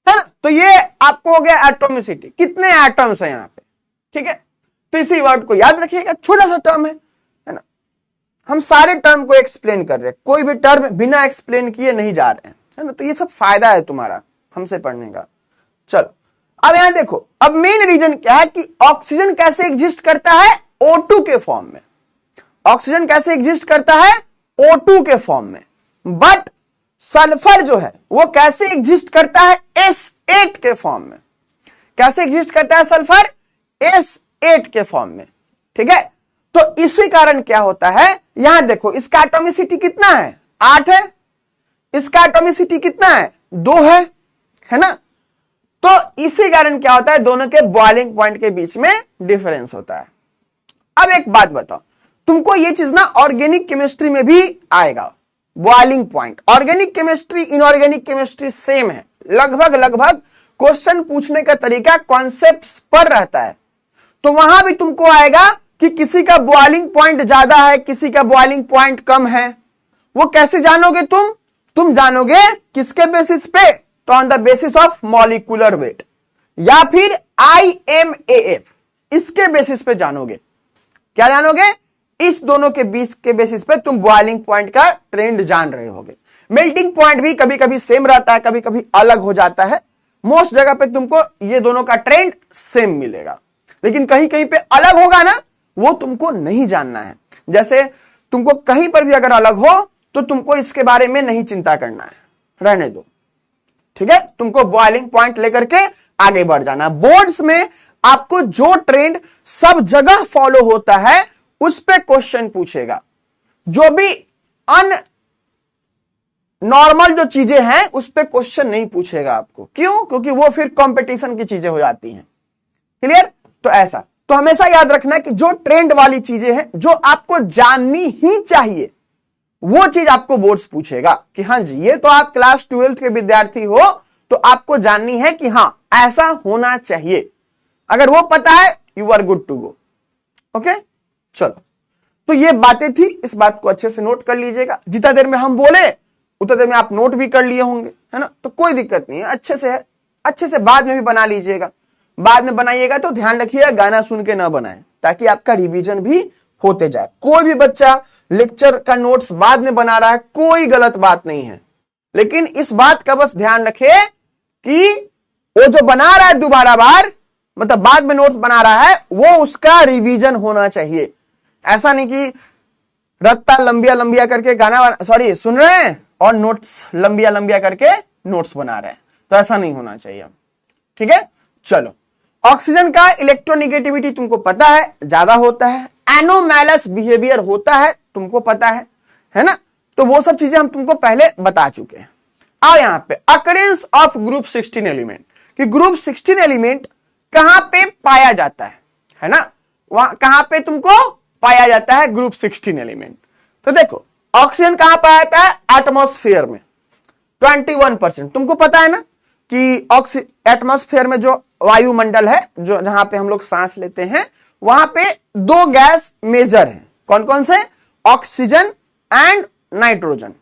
है ना। तो ये आपको हो गया एटॉमिसिटी, कितने एटम्स है यहाँ पे, ठीक है। तो इसी वर्ड को याद रखिएगा, छोटा सा टर्म है ना। हम सारे टर्म को एक्सप्लेन कर रहे हैं, कोई भी टर्म बिना एक्सप्लेन किए नहीं जा रहे हैं, है ना। तो ये सब फायदा है तुम्हारा हमसे पढ़ने का। चलो अब यहां देखो, अब मेन रीजन क्या है कि ऑक्सीजन कैसे एग्जिस्ट करता है? O2 के फॉर्म में। ऑक्सीजन कैसे एग्जिस्ट करता है? O2 के फॉर्म में। बट सल्फर जो है वो कैसे एग्जिस्ट करता है, S8 के फॉर्म में। कैसे एग्जिस्ट करता है सल्फर, S8 के फॉर्म में, ठीक है। तो इसी कारण क्या होता है, यहां देखो इसका एटॉमिसिटी कितना है, 8 है, इसका एटॉमिसिटी कितना है, 2 है ना। तो इसी कारण क्या होता है, दोनों के बॉइलिंग पॉइंट के बीच में डिफरेंस होता है। अब एक बात बताओ, तुमको ये चीज ना ऑर्गेनिक केमिस्ट्री में भी आएगा, boiling point. Organic chemistry inorganic chemistry same है, लगभग क्वेश्चन पूछने का तरीका कॉन्सेप्ट्स पर रहता है। तो वहां भी तुमको आएगा कि किसी का बॉइलिंग पॉइंट ज्यादा है, किसी का बॉइलिंग पॉइंट कम है। वो कैसे जानोगे तुम जानोगे किसके बेसिस पे, तो on the basis of molecular weight या फिर IMAF, इसके बेसिस पे जानोगे। क्या जानोगे, इस दोनों के बीच के बेसिस पे तुम बॉइलिंग पॉइंट का ट्रेंड जान रहे होगे। मेल्टिंग पॉइंट भी कभी कभी सेम रहता है, कभी कभी अलग हो जाता है। मोस्ट जगह पे तुमको ये दोनों का ट्रेंड सेम मिलेगा, लेकिन कहीं कहीं पे अलग होगा ना, वो तुमको नहीं जानना है। जैसे तुमको कहीं पर भी अगर अलग हो तो तुमको इसके बारे में नहीं चिंता करना है, रहने दो, ठीक है। तुमको बॉइलिंग पॉइंट लेकर के आगे बढ़ जाना। बोर्ड्स में आपको जो ट्रेंड सब जगह फॉलो होता है उस पे क्वेश्चन पूछेगा। जो भी अन नॉर्मल जो चीजें हैं उस पे क्वेश्चन नहीं पूछेगा आपको। क्यों, क्योंकि वो फिर कंपटीशन की चीजें हो जाती हैं। क्लियर। तो ऐसा तो हमेशा याद रखना कि जो ट्रेंड वाली चीजें हैं जो आपको जाननी ही चाहिए वो चीज आपको बोर्ड्स पूछेगा कि हाँ जी ये तो आप क्लास 12th के विद्यार्थी हो तो आपको जाननी है कि हाँ ऐसा होना चाहिए। अगर वो पता है you are good to go. Okay चलो, तो ये बातें थी, इस बात को अच्छे से नोट कर लीजिएगा। जितना देर में हम बोले उतना देर में आप नोट भी कर लिए होंगे, है ना। तो कोई दिक्कत नहीं है, अच्छे से बाद में भी बना लीजिएगा। बाद में बनाइएगा तो ध्यान रखिएगा गाना सुन के ना बनाएं, ताकि आपका रिवीजन भी होते जाए। कोई भी बच्चा लेक्चर का नोट्स बाद में बना रहा है, कोई गलत बात नहीं है, लेकिन इस बात का बस ध्यान रखे कि वो जो बना रहा है दोबारा बार, मतलब बाद में नोट्स बना रहा है, वो उसका रिवीजन होना चाहिए। ऐसा नहीं कि रत्ता लंबिया लंबिया करके गाना सुन रहे हैं और नोट्स लंबिया लंबिया करके नोट्स बना रहे हैं, तो ऐसा नहीं होना चाहिए। ठीक है चलो, ऑक्सीजन का इलेक्ट्रोनिगेटिविटी तुमको पता है ज्यादा होता है, एनोमैलस बिहेवियर होता है तुमको पता है ना। तो वो सब चीजें हम तुमको पहले बता चुके हैं। आओ यहां पे अकरेंस ऑफ ग्रुप 16 एलिमेंट, कि ग्रुप 16 एलिमेंट कहां पे पाया जाता है ना, वहां कहां पे तुमको पाया जाता है ग्रुप 16 एलिमेंट। तो देखो ऑक्सीजन कहां पाया जाता है, एटमॉस्फेयर में 21%। तुमको पता है ना कि एटमॉस्फेयर में जो वायुमंडल है, जो जहां पे हम लोग सांस लेते हैं, वहां पे 2 गैस मेजर हैं। कौन कौन से, ऑक्सीजन एंड नाइट्रोजन।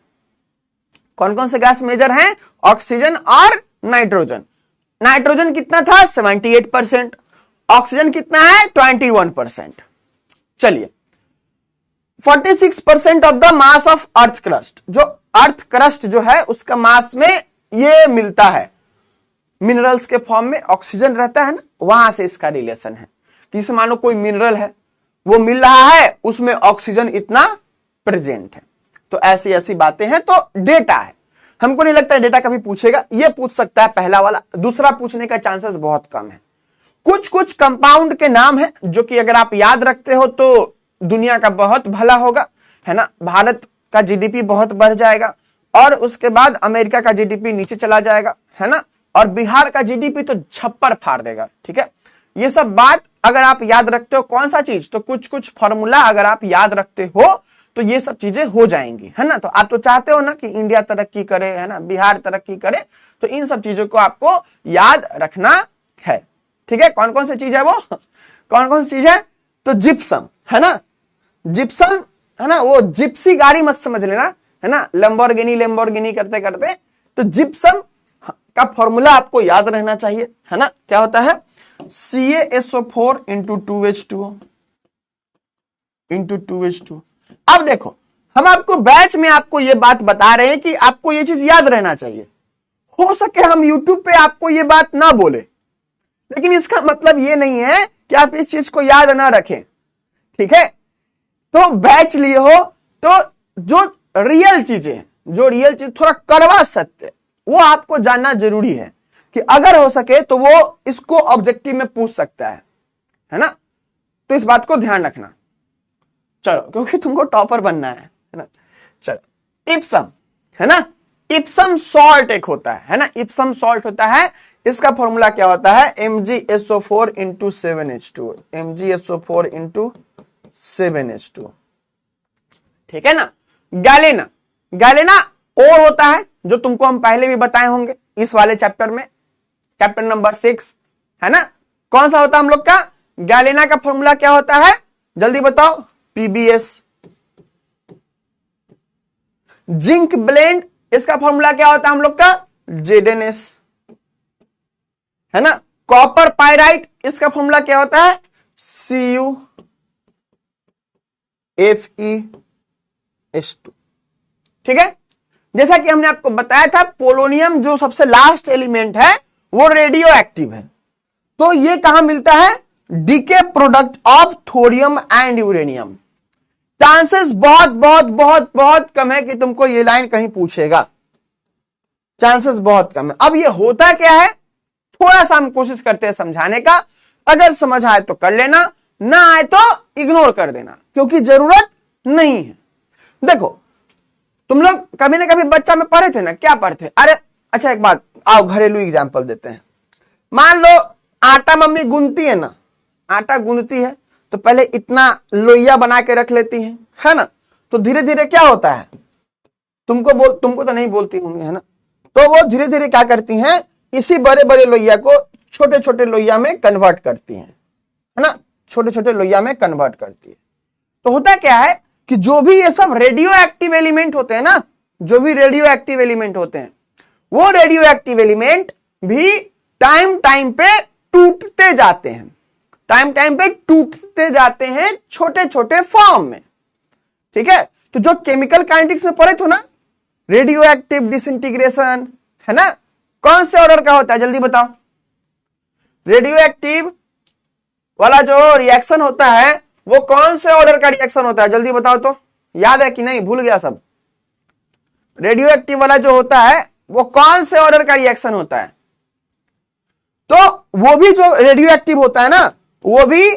कौन कौन से गैस मेजर हैं, ऑक्सीजन और नाइट्रोजन। नाइट्रोजन कितना था 78%, ऑक्सीजन कितना है 21%। चलिए 46% of the mass of earth crust, जो अर्थ क्रस्ट जो है उसका मास में ये मिलता है मिनरल्स के फॉर्म में, ऑक्सीजन रहता है ना, वहां से इसका रिलेशन है। किसी मानो कोई मिनरल है वो मिल रहा है, उसमें ऑक्सीजन इतना प्रेजेंट है। तो ऐसी ऐसी बातें हैं। तो डेटा है, हमको नहीं लगता है डेटा कभी पूछेगा। ये पूछ सकता है पहला वाला, दूसरा पूछने का चांसेस बहुत कम है। कुछ कुछ कंपाउंड के नाम है जो कि अगर आप याद रखते हो तो दुनिया का बहुत भला होगा, है ना। भारत का जीडीपी बहुत बढ़ जाएगा और उसके बाद अमेरिका का जीडीपी नीचे चला जाएगा, है ना। और बिहार का जीडीपी तो छप्पर फाड़ देगा। ठीक है, ये सब बात अगर आप याद रखते हो, कौन सा चीज, तो कुछ कुछ फॉर्मूला अगर आप याद रखते हो तो ये सब चीजें हो जाएंगी, है ना। तो आप तो चाहते हो ना कि इंडिया तरक्की करे, है ना, बिहार तरक्की करे, तो इन सब चीजों को आपको याद रखना है। ठीक है, कौन कौन सी चीज है वो, कौन कौन सी चीज है, तो जिप्सम, है ना। जिप्सम, है ना, वो जिप्सी गाड़ी मत समझ लेना, है ना, लैम्बोर्गिनी करते करते। तो जिप्सम का फॉर्मूला आपको याद रहना चाहिए, है ना। क्या होता है, CaSO4 into 2H2O into 2H2O। अब देखो हम आपको बैच में आपको ये बात बता रहे हैं कि आपको ये चीज याद रहना चाहिए। हो सके हम YouTube पे आपको ये बात ना बोले, लेकिन इसका मतलब ये नहीं है कि आप इस चीज को याद ना रखें। ठीक है, तो बैच लिए हो तो जो रियल चीजें हैं, जो रियल चीज, थोड़ा कड़वा सत्य, वो आपको जानना जरूरी है कि अगर हो सके तो वो इसको ऑब्जेक्टिव में पूछ सकता है ना। तो इस बात को ध्यान रखना, चलो, क्योंकि तुमको टॉपर बनना है ना। चलो, इप्सम है ना, इप्सम सॉल्ट एक होता है ना, इप्सम सॉल्ट होता है। इसका फॉर्मूला क्या होता है? MgSO4 into 7H2, MgSO4 into 7H2, ठीक है ना। गैलेना, गैलेना और होता है, जो तुमको हम पहले भी बताए होंगे इस वाले चैप्टर में, चैप्टर नंबर 6 है ना। कौन सा होता है हम लोग का? गैलेना का फॉर्मूला क्या होता है? जल्दी बताओ। PbS। जिंक ब्लेंड, इसका फॉर्मूला क्या होता है हम लोग का? ZnS, है ना। कॉपर पाइराइट, इसका फॉर्मूला क्या होता है? CuFeS2, ठीक है। जैसा कि हमने आपको बताया था, पोलोनियम जो सबसे लास्ट एलिमेंट है वो रेडियो एक्टिव है। तो ये कहां मिलता है? Decay product of thorium and uranium. Chances बहुत बहुत बहुत बहुत कम है कि तुमको ये लाइन कहीं पूछेगा, चांसेस बहुत कम है। अब ये होता क्या है, थोड़ा सा हम कोशिश करते हैं समझाने का। अगर समझ आए तो कर लेना, ना आए तो इग्नोर कर देना, क्योंकि जरूरत नहीं है। देखो, तुम लोग कभी ना कभी बच्चा में पढ़े थे ना, क्या पढ़ते? अरे अच्छा, एक बात, आओ घरेलू एग्जाम्पल देते हैं। मान लो आटा मम्मी गूंथती है ना, आटा गूंथती है तो पहले इतना लोइया बना के रख लेती है ना। तो धीरे धीरे क्या होता है, तुमको तो नहीं बोलती होंगी, है ना। तो वो धीरे धीरे क्या करती हैं, इसी बड़े बड़े लोइया को छोटे छोटे लोइया में कन्वर्ट करती हैं, है ना, छोटे छोटे लोइया में कन्वर्ट करती है। तो होता क्या है कि जो भी ये सब रेडियो एक्टिव एलिमेंट होते हैं ना, जो भी रेडियो एक्टिव एलिमेंट होते हैं, वो रेडियो एक्टिव एलिमेंट भी टाइम टाइम पे टूटते जाते हैं, टाइम टाइम पे टूटते जाते हैं छोटे छोटे फॉर्म में, ठीक है। तो जो केमिकल काइनेटिक्स में पढ़े थे ना, रेडियो एक्टिव डिसइंटीग्रेशन, है ना, कौन से ऑर्डर का होता है? जल्दी बताओ। रेडियो एक्टिव वाला जो रिएक्शन होता है वो कौन से ऑर्डर का रिएक्शन होता है? जल्दी बताओ तो, याद है कि नहीं, भूल गया सब? रेडियो एक्टिव वाला जो होता है वो कौन से ऑर्डर का रिएक्शन होता है? तो वो भी जो रेडियो एक्टिव होता है ना, वो भी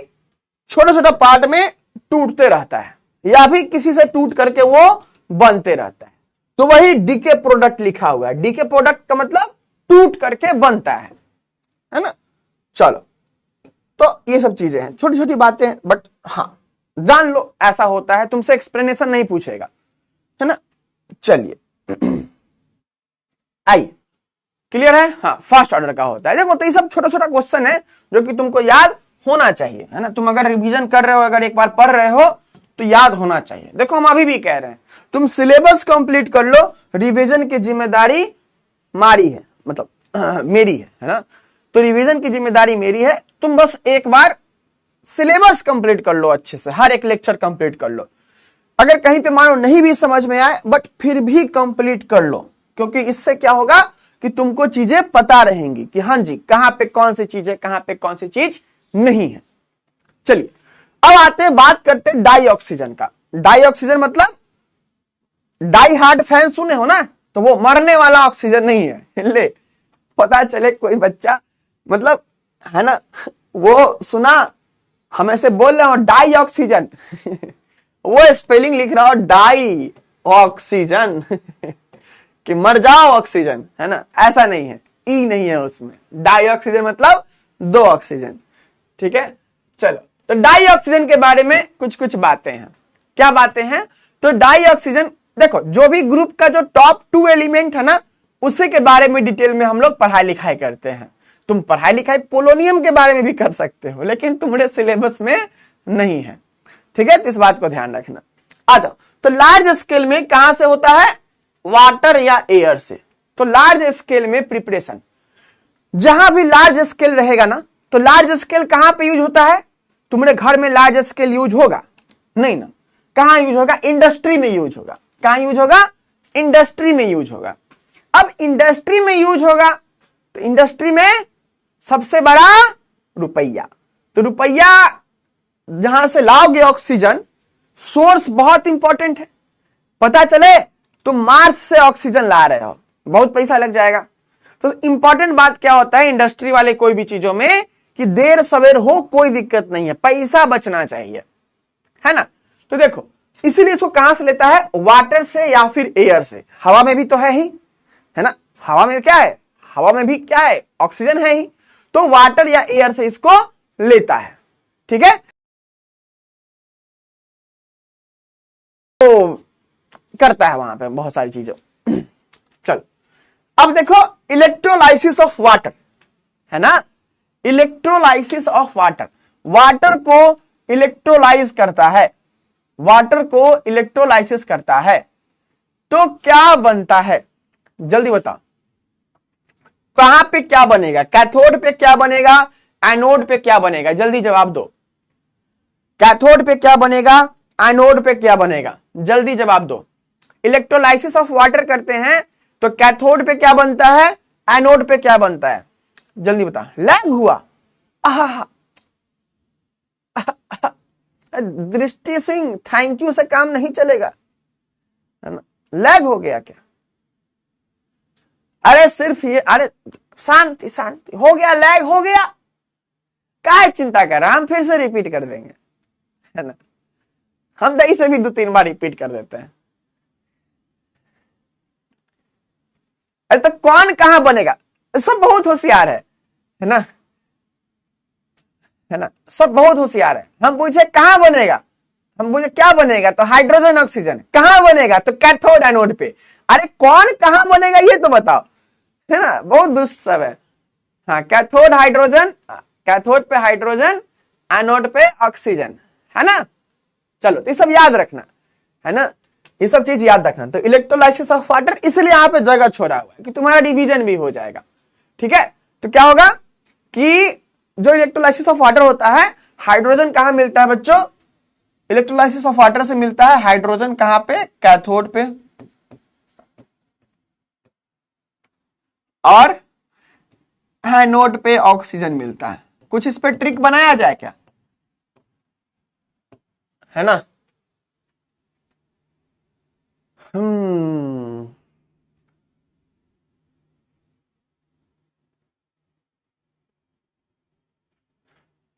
छोटे छोटे पार्ट में टूटते रहता है, या भी किसी से टूट करके वो बनते रहता है। तो वही डीके प्रोडक्ट लिखा हुआ है। डीके प्रोडक्ट का मतलब टूट करके बनता है ना। चलो, तो ये सब चीजें हैं, छोटी छोटी बातें, बट हाँ जान लो ऐसा होता है, तुमसे एक्सप्लेनेशन नहीं पूछेगा, है ना। चलिए आइए, क्लियर है? हाँ, फर्स्ट ऑर्डर का होता है। देखो, तो ये सब छोटा छोटा क्वेश्चन है जो कि तुमको याद होना चाहिए, है ना। तुम अगर रिवीजन कर रहे हो, अगर एक बार पढ़ रहे हो तो याद होना चाहिए। देखो, हम अभी भी कह रहे हैं, तुम सिलेबस कंप्लीट कर लो, रिवीजन की जिम्मेदारी मारी है, मतलब मेरी है ना। तो रिवीजन की जिम्मेदारी मेरी है, तुम बस एक बार सिलेबस कंप्लीट कर लो अच्छे से, हर एक लेक्चर कंप्लीट कर लो। अगर कहीं पे मानो नहीं भी समझ में आए, बट फिर भी कंप्लीट कर लो, क्योंकि इससे क्या होगा कि तुमको चीजें पता रहेंगी कि हाँ जी, कहां पे कौन सी चीज है, कहां पे कौन सी चीज नहीं है। चलिए, अब आते हैं, बात करते हैं डाई ऑक्सीजन का। डाई ऑक्सीजन मतलब डाई हार्ड फैन सुने हो ना, तो वो मरने वाला ऑक्सीजन नहीं है। ले, पता चले कोई बच्चा, मतलब, है ना, वो सुना, हम ऐसे बोल रहे हो डाई ऑक्सीजन वो स्पेलिंग लिख रहा हो डाई ऑक्सीजन कि मर जाओ ऑक्सीजन, है ना, ऐसा नहीं है, ई नहीं है उसमें। डाई ऑक्सीजन मतलब 2 ऑक्सीजन, ठीक है। चलो, तो डाई ऑक्सीजन के बारे में कुछ कुछ बातें हैं। क्या बातें हैं? तो डाई ऑक्सीजन, देखो, जो भी ग्रुप का जो टॉप 2 एलिमेंट है ना, उसी के बारे में डिटेल में हम लोग पढ़ाई लिखाई करते हैं। तुम पढ़ाई लिखाई पोलोनियम के बारे में भी कर सकते हो, लेकिन तुम्हारे सिलेबस में नहीं है, ठीक है। तो इस बात को ध्यान रखना। आ जाओ, तो लार्ज स्केल में कहां से होता है? वाटर या एयर से। तो लार्ज स्केल में प्रिपरेशन, जहां भी लार्ज स्केल रहेगा ना, तो लार्ज स्केल कहां पे यूज होता है? तुम्हारे घर में लार्ज स्केल यूज होगा नहीं ना, कहां यूज होगा? इंडस्ट्री में यूज होगा। कहां यूज होगा? इंडस्ट्री में यूज होगा। अब इंडस्ट्री में यूज होगा, तो इंडस्ट्री में सबसे बड़ा रुपया। तो रुपया जहां से लाओगे ऑक्सीजन, सोर्स बहुत इंपॉर्टेंट है। पता चले तुम मार्स से ऑक्सीजन ला रहे हो, बहुत पैसा लग जाएगा। तो इंपॉर्टेंट बात क्या होता है इंडस्ट्री वाले कोई भी चीजों में, कि देर सवेर हो कोई दिक्कत नहीं है, पैसा बचना चाहिए, है ना। तो देखो इसीलिए इसको कहां से लेता है, वाटर से या फिर एयर से। हवा में भी तो है ही, है ना, हवा में क्या है, हवा में भी क्या है, ऑक्सीजन है ही, तो वाटर या एयर से इसको लेता है, ठीक है। तो करता है वहां पे बहुत सारी चीजें। चलो अब देखो इलेक्ट्रोलाइसिस ऑफ वाटर, है ना, इलेक्ट्रोलाइसिस ऑफ वाटर, वाटर को इलेक्ट्रोलाइज करता है, वाटर को इलेक्ट्रोलाइसिस करता है, तो क्या बनता है, जल्दी बताओ, कहां पे क्या बनेगा, कैथोड पे क्या बनेगा, एनोड पे क्या बनेगा, जल्दी जवाब दो। कैथोड पे क्या बनेगा, एनोड पे क्या बनेगा, जल्दी जवाब दो। इलेक्ट्रोलाइसिस ऑफ वाटर करते हैं तो कैथोड पे क्या बनता है, एनोड पे क्या बनता है, जल्दी बता। लैग हुआ, दृष्टि सिंह थैंक यू से काम नहीं चलेगा, है ना, लैग हो गया क्या, अरे सिर्फ ये, अरे शांति शांति, हो गया लैग हो गया, क्या चिंता कर रहा, हम फिर से रिपीट कर देंगे, है ना, हम दही से भी 2-3 बार रिपीट कर देते हैं। अरे तो कौन कहां बनेगा, सब बहुत होशियार है ना, है ना, सब बहुत होशियार है। हम पूछे कहां बनेगा, हम पूछे क्या बनेगा, तो हाइड्रोजन ऑक्सीजन, कहां बनेगा, तो कैथोड एनोड पे। अरे कौन कहां बनेगा ये तो बताओ, है ना, बहुत दुष्ट सब है। हाँ, कैथोड हाइड्रोजन, कैथोड पे हाइड्रोजन, एनोड पे ऑक्सीजन, है ना। चलो ये सब याद रखना, है ना, ये सब चीज याद रखना। तो इलेक्ट्रोलाइसिस ऑफ वाटर इसलिए यहाँ पे जगह छोड़ा हुआ है कि तुम्हारा डिवीजन भी हो जाएगा, ठीक है। तो क्या होगा कि जो इलेक्ट्रोलाइसिस ऑफ वाटर होता है, हाइड्रोजन कहां मिलता है बच्चों, इलेक्ट्रोलाइसिस ऑफ वाटर से मिलता है हाइड्रोजन, कहां पे, कैथोड पे, और एनोड पे ऑक्सीजन मिलता है। कुछ इस पे ट्रिक बनाया जाए क्या, है ना।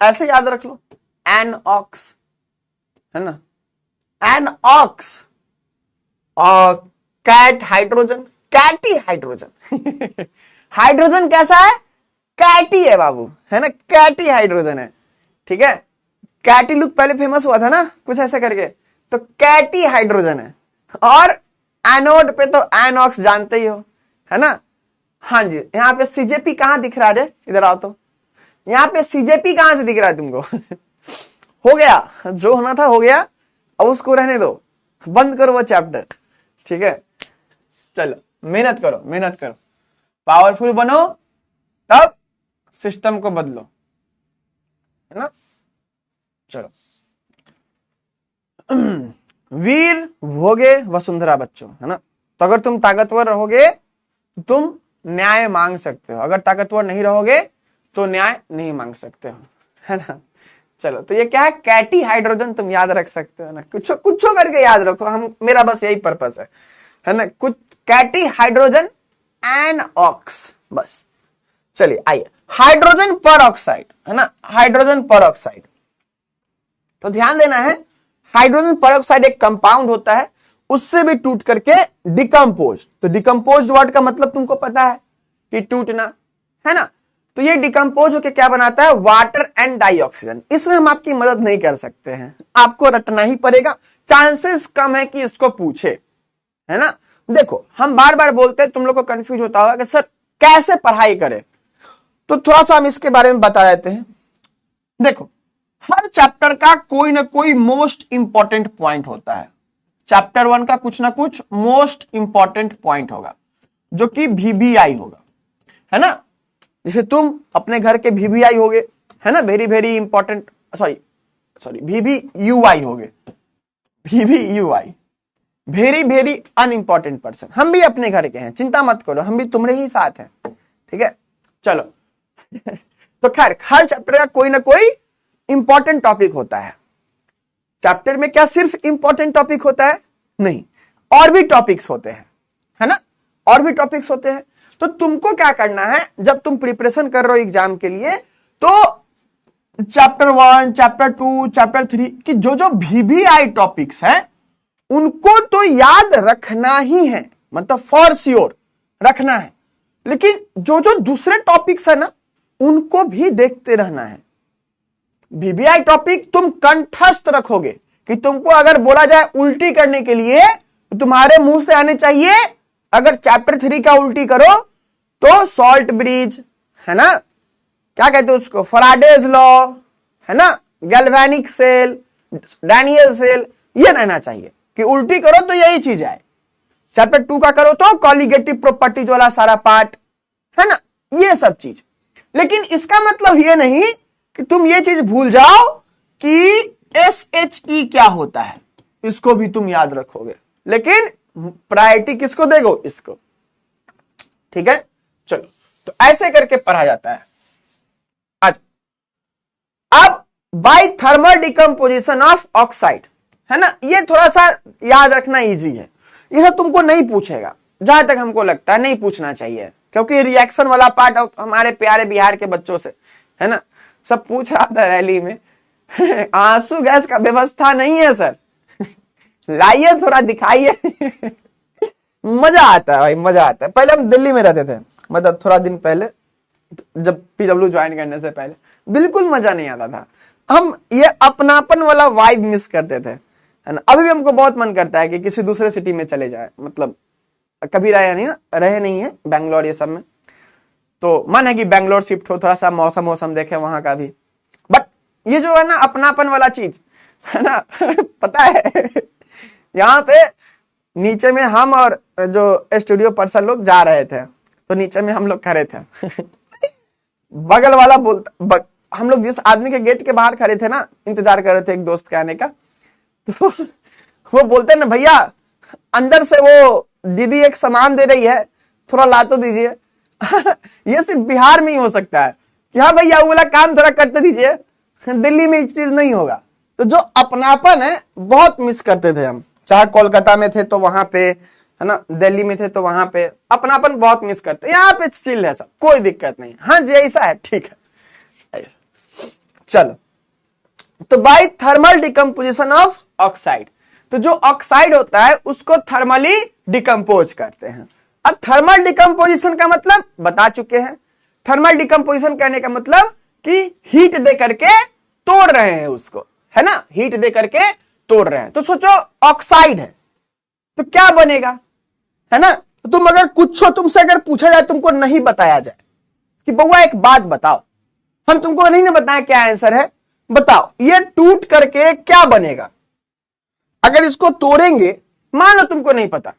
ऐसे याद रख लो, एनऑक्स, है ना, एनऑक्स, और कैट हाइड्रोजन, कैटी हाइड्रोजन हाइड्रोजन कैसा है, कैटी है बाबू, है ना, कैटी हाइड्रोजन है, ठीक है। कैटी लुक पहले फेमस हुआ था ना कुछ ऐसे करके, तो कैटी हाइड्रोजन है। और एनोड पे तो एनऑक्स जानते ही हो, है ना। हाँ जी, यहाँ पे सीजेपी कहां दिख रहा है, इधर आओ तो, यहाँ पे सीजेपी कहां से दिख रहा है तुमको हो गया, जो होना था हो गया, अब उसको रहने दो, बंद करो वो चैप्टर, ठीक है। चलो मेहनत करो, मेहनत करो, पावरफुल बनो, तब सिस्टम को बदलो, है ना। चलो वीर भोगे वसुंधरा बच्चों, है ना। तो अगर तुम ताकतवर रहोगे तो तुम न्याय मांग सकते हो, अगर ताकतवर नहीं रहोगे तो न्याय नहीं मांग सकते हो, है ना। चलो तो ये क्या है, कैटी हाइड्रोजन तुम याद रख सकते हो ना, कुछ कुछ करके याद रखो, हम, मेरा बस यही पर्पस है ना, कुछ कैटी हाइड्रोजन एनऑक्स, बस। चलिए आइए, हाइड्रोजन पर ऑक्साइड, है ना, हाइड्रोजन पर ऑक्साइड, तो ध्यान देना है, हाइड्रोजन पर ऑक्साइड एक कंपाउंड होता है, उससे भी टूट करके डिकम्पोज, तो डिकम्पोज्ड वर्ड का मतलब तुमको पता है कि टूटना, है ना। तो ये डिकम्पोज होकर क्या बनाता है, वाटर एंड डाइऑक्सीजन। इसमें हम आपकी मदद नहीं कर सकते हैं, आपको रटना ही पड़ेगा, चांसेस कम है कि इसको पूछे, है ना। देखो हम बार बार बोलते हैं, तुम लोग को कंफ्यूज होता होगा कि सर कैसे पढ़ाई करें, तो थोड़ा सा हम इसके बारे में बता देते हैं। देखो हर चैप्टर का कोई ना कोई मोस्ट इंपॉर्टेंट पॉइंट होता है, चैप्टर 1 का कुछ ना कुछ मोस्ट इंपॉर्टेंट पॉइंट होगा जो कि VBI होगा, है ना। जैसे तुम अपने घर के VBI होगे, है ना, very very important, sorry VBUI होगे, VBUI very very unimportant person. हम भी अपने घर के हैं, चिंता मत करो, हम भी तुम्हारे ही साथ हैं, ठीक है। चलो तो खैर हर चैप्टर का कोई ना कोई इंपॉर्टेंट टॉपिक होता है। चैप्टर में क्या सिर्फ इंपॉर्टेंट टॉपिक होता है, नहीं, और भी टॉपिक्स होते हैं, है ना, और भी टॉपिक्स होते हैं। तो तुमको क्या करना है, जब तुम प्रिपरेशन कर रहे हो एग्जाम के लिए, तो चैप्टर 1, चैप्टर 2, चैप्टर 3 की जो जो VVI टॉपिक्स हैं उनको तो याद रखना ही है, मतलब फॉर श्योर रखना है। लेकिन जो जो दूसरे टॉपिक्स है ना उनको भी देखते रहना है। VVI टॉपिक तुम कंठस्थ रखोगे कि तुमको अगर बोला जाए उल्टी करने के लिए तो तुम्हारे मुंह से आने चाहिए। अगर चैप्टर 3 का उल्टी करो तो सॉल्ट ब्रिज, है ना, क्या कहते हैं उसको, फराडेज लॉ, है ना, गैल्वेनिक सेल, डैनियल सेल, ये रहना चाहिए कि उल्टी करो तो यही चीज आए। चैप्टर 2 का करो तो कॉलिगेटिव प्रॉपर्टीज वाला सारा पार्ट, है ना, ये सब चीज। लेकिन इसका मतलब ये नहीं कि तुम ये चीज भूल जाओ कि SHE क्या होता है, इसको भी तुम याद रखोगे। लेकिन प्रायोरिटी किसको देगो, इसको, ठीक है। चलो, तो ऐसे करके पढ़ा जाता है। अब by thermal decomposition of oxide, है ना, ये थोड़ा सा याद रखना इजी है। यह तुमको नहीं पूछेगा, जहां तक हमको लगता है नहीं पूछना चाहिए, क्योंकि रिएक्शन वाला पार्ट हमारे प्यारे बिहार के बच्चों से, है ना, सब पूछ रहा था रैली में आंसू गैस का व्यवस्था नहीं है सर लाइए थोड़ा दिखाइए मजा आता है भाई, मजा आता है। पहले हम दिल्ली में रहते थे, मतलब थोड़ा दिन पहले, जब PW ज्वाइन करने से पहले बिल्कुल मजा नहीं आता था। हम ये अपनापन वाला वाइब मिस करते थे, है ना। अभी भी हमको बहुत मन करता है कि किसी दूसरे सिटी में चले जाए, मतलब कभी रहे नहीं है बैंगलोर ये सब में, तो मन है कि बैंगलोर शिफ्ट हो, थोड़ा सा मौसम देखे वहां का भी। बट ये जो है ना अपनापन वाला चीज, है ना पता है यहाँ पे नीचे में हम और जो स्टूडियो पर्सन लोग जा रहे थे, तो नीचे में हम लोग खड़े थे बगल वाला बोलता, हम लोग जिस आदमी के गेट के बाहर खड़े थे ना, इंतजार कर रहे थे एक दोस्त के आने का, तो वो बोलते ना भैया अंदर से वो दीदी एक सामान दे रही है, थोड़ा ला तो दीजिए ये सिर्फ बिहार में ही हो सकता है कि हाँ भैया वो वाला काम थोड़ा करते दीजिए, दिल्ली में ये चीज नहीं होगा। तो जो अपनापन है बहुत मिस करते थे हम, चाहे कोलकाता में थे तो वहां पे, है ना, दिल्ली में थे तो वहां पे अपनापन बहुत मिस करते। यहाँ पे चिल है सब, कोई दिक्कत नहीं, हाँ जैसा है ठीक है ऐसा। चलो, तो by thermal decomposition of oxide, तो जो ऑक्साइड होता है उसको थर्मली डिकम्पोज करते हैं। अब थर्मल डिकम्पोजिशन का मतलब बता चुके हैं। थर्मल डिकम्पोजिशन करने का मतलब कि हीट दे करके तोड़ रहे हैं उसको, है ना, हीट दे करके तोड़ रहे हैं। तो सोचो ऑक्साइड है तो क्या बनेगा, है ना। तो तुम अगर कुछ तुमसे अगर पूछा जाए, तुमको नहीं बताया जाए कि बउआ एक बात बताओ, हम तुमको नहीं ना बताएं क्या आंसर है, बताओ ये टूट करके क्या बनेगा। अगर इसको तोड़ेंगे, मान लो तुमको नहीं पता,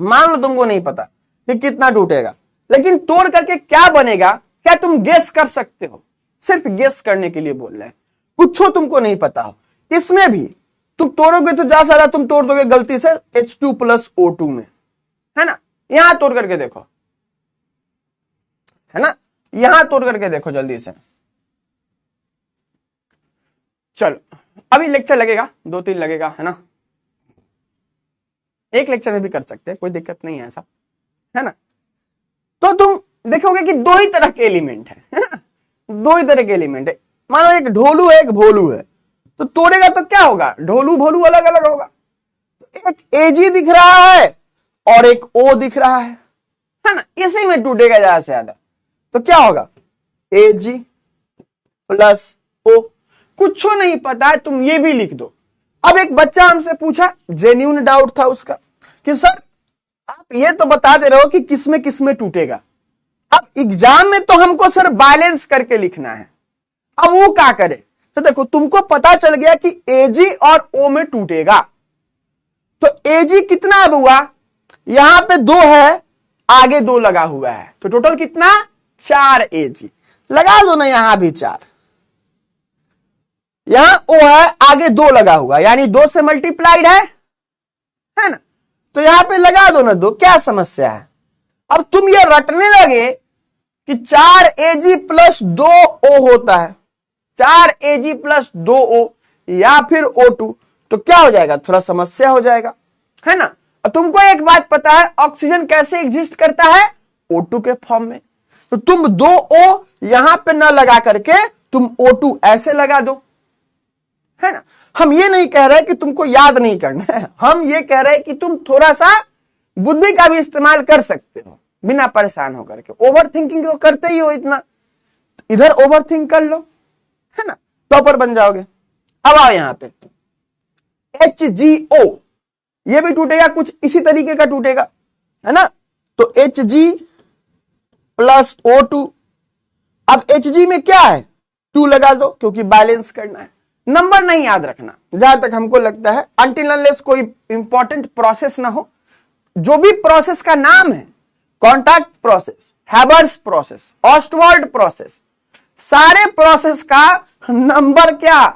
मान लो तुमको नहीं पता कि कितना टूटेगा, लेकिन तोड़ करके क्या बनेगा, क्या तुम गेस कर सकते हो? सिर्फ गेस करने के लिए बोल रहे हैं, कुछ तुमको नहीं पता हो। इसमें भी तुम तोड़ोगे तो ज्यादा से ज्यादा तुम तोड़ दोगे गलती से H2+O2 में, है ना। यहां तोड़ करके देखो, है ना, यहां तोड़ करके देखो जल्दी से। चलो अभी लेक्चर लगेगा, 2-3 लगेगा, है ना, एक लेक्चर में भी कर सकते हैं, कोई दिक्कत नहीं है ऐसा, है ना। तो तुम देखोगे कि दो ही तरह के एलिमेंट है ना, दो ही तरह के एलिमेंट है। मानो एक ढोलू है, एक भोलू है, तो तोड़ेगा तो क्या होगा, ढोलू भोलू अलग अलग होगा। तो एक AG दिख रहा है और एक O दिख रहा है ना, इसी में टूटेगा ज्यादा से ज्यादा। तो क्या होगा, AG+O। कुछ नहीं पता है, तुम ये भी लिख दो। अब एक बच्चा हमसे पूछा, जेन्युइन डाउट था उसका कि सर आप ये तो बताते रहो कि किसमें टूटेगा, अब एग्जाम में तो हमको सर बैलेंस करके लिखना है। अब वो क्या करे, तो देखो तुमको पता चल गया कि AG और O में टूटेगा, तो AG कितना अब हुआ, यहां पे 2 है, आगे 2 लगा हुआ है, तो टोटल कितना 4 AG। लगा दो ना यहां भी 4, यहां O है, आगे 2 लगा हुआ, यानी 2 से मल्टीप्लाइड है ना, तो यहां पे लगा दो ना 2, क्या समस्या है। अब तुम ये रटने लगे कि 4AG+2O होता है, 4AG+2O या फिर O2, तो क्या हो जाएगा, थोड़ा समस्या हो जाएगा। है ना। और तुमको एक बात पता है ऑक्सीजन कैसे एग्जिस्ट करता है, O2 के फॉर्म में। तो तुम 2 O यहां पे न लगा करके तुम O2 ऐसे लगा दो, है ना। हम ये नहीं कह रहे कि तुमको याद नहीं करना है, हम ये कह रहे हैं कि तुम थोड़ा सा बुद्धि का भी इस्तेमाल कर सकते हो बिना परेशान होकर के। ओवर थिंकिंग तो करते ही हो इतना, इधर ओवर थिंक कर लो, है ना, टॉपर बन जाओगे। अब आओ यहां पे HgO, ये भी टूटेगा, कुछ इसी तरीके का टूटेगा, है ना। तो Hg प्लस O2। अब Hg में क्या है, 2 लगा दो क्योंकि बैलेंस करना है। नंबर नहीं याद रखना जहां तक हमको लगता है, अनटिल अनलेस कोई इंपॉर्टेंट प्रोसेस ना हो। जो भी प्रोसेस का नाम है, contact process, Haber's process, Ostwald process, सारे प्रोसेस का नंबर क्या,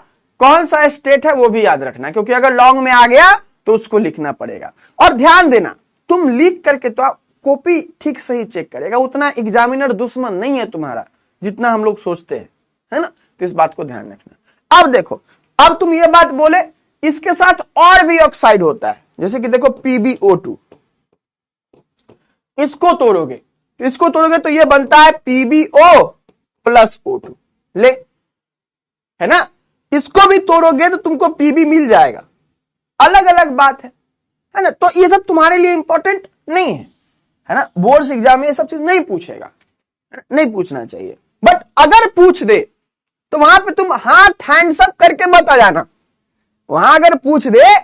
कौन सा स्टेट है वो भी याद रखना, क्योंकि अगर लॉन्ग में आ गया तो उसको लिखना पड़ेगा। और ध्यान देना, तुम लिख करके तो कॉपी ठीक सही चेक करेगा, उतना एग्जामिनर दुश्मन नहीं है तुम्हारा जितना हम लोग सोचते हैं, है ना। तो इस बात को ध्यान रखना। अब देखो, अब तुम ये बात बोले इसके साथ और भी ऑक्साइड होता है, जैसे कि देखो PbO2, इसको तोड़ोगे तो ये बनता है PbO प्लस O2, ले, है ना। इसको भी तोड़ोगे तो तुमको Pb मिल जाएगा, अलग अलग बात है ना। तो ये सब तुम्हारे लिए इंपॉर्टेंट नहीं है ना। बोर्ड एग्जाम में ये सब चीज नहीं पूछेगा, नहीं पूछना चाहिए। बट अगर पूछ दे तो वहां पे तुम हाथ हैंड्स अप करके मत आ जाना। वहां अगर पूछ दे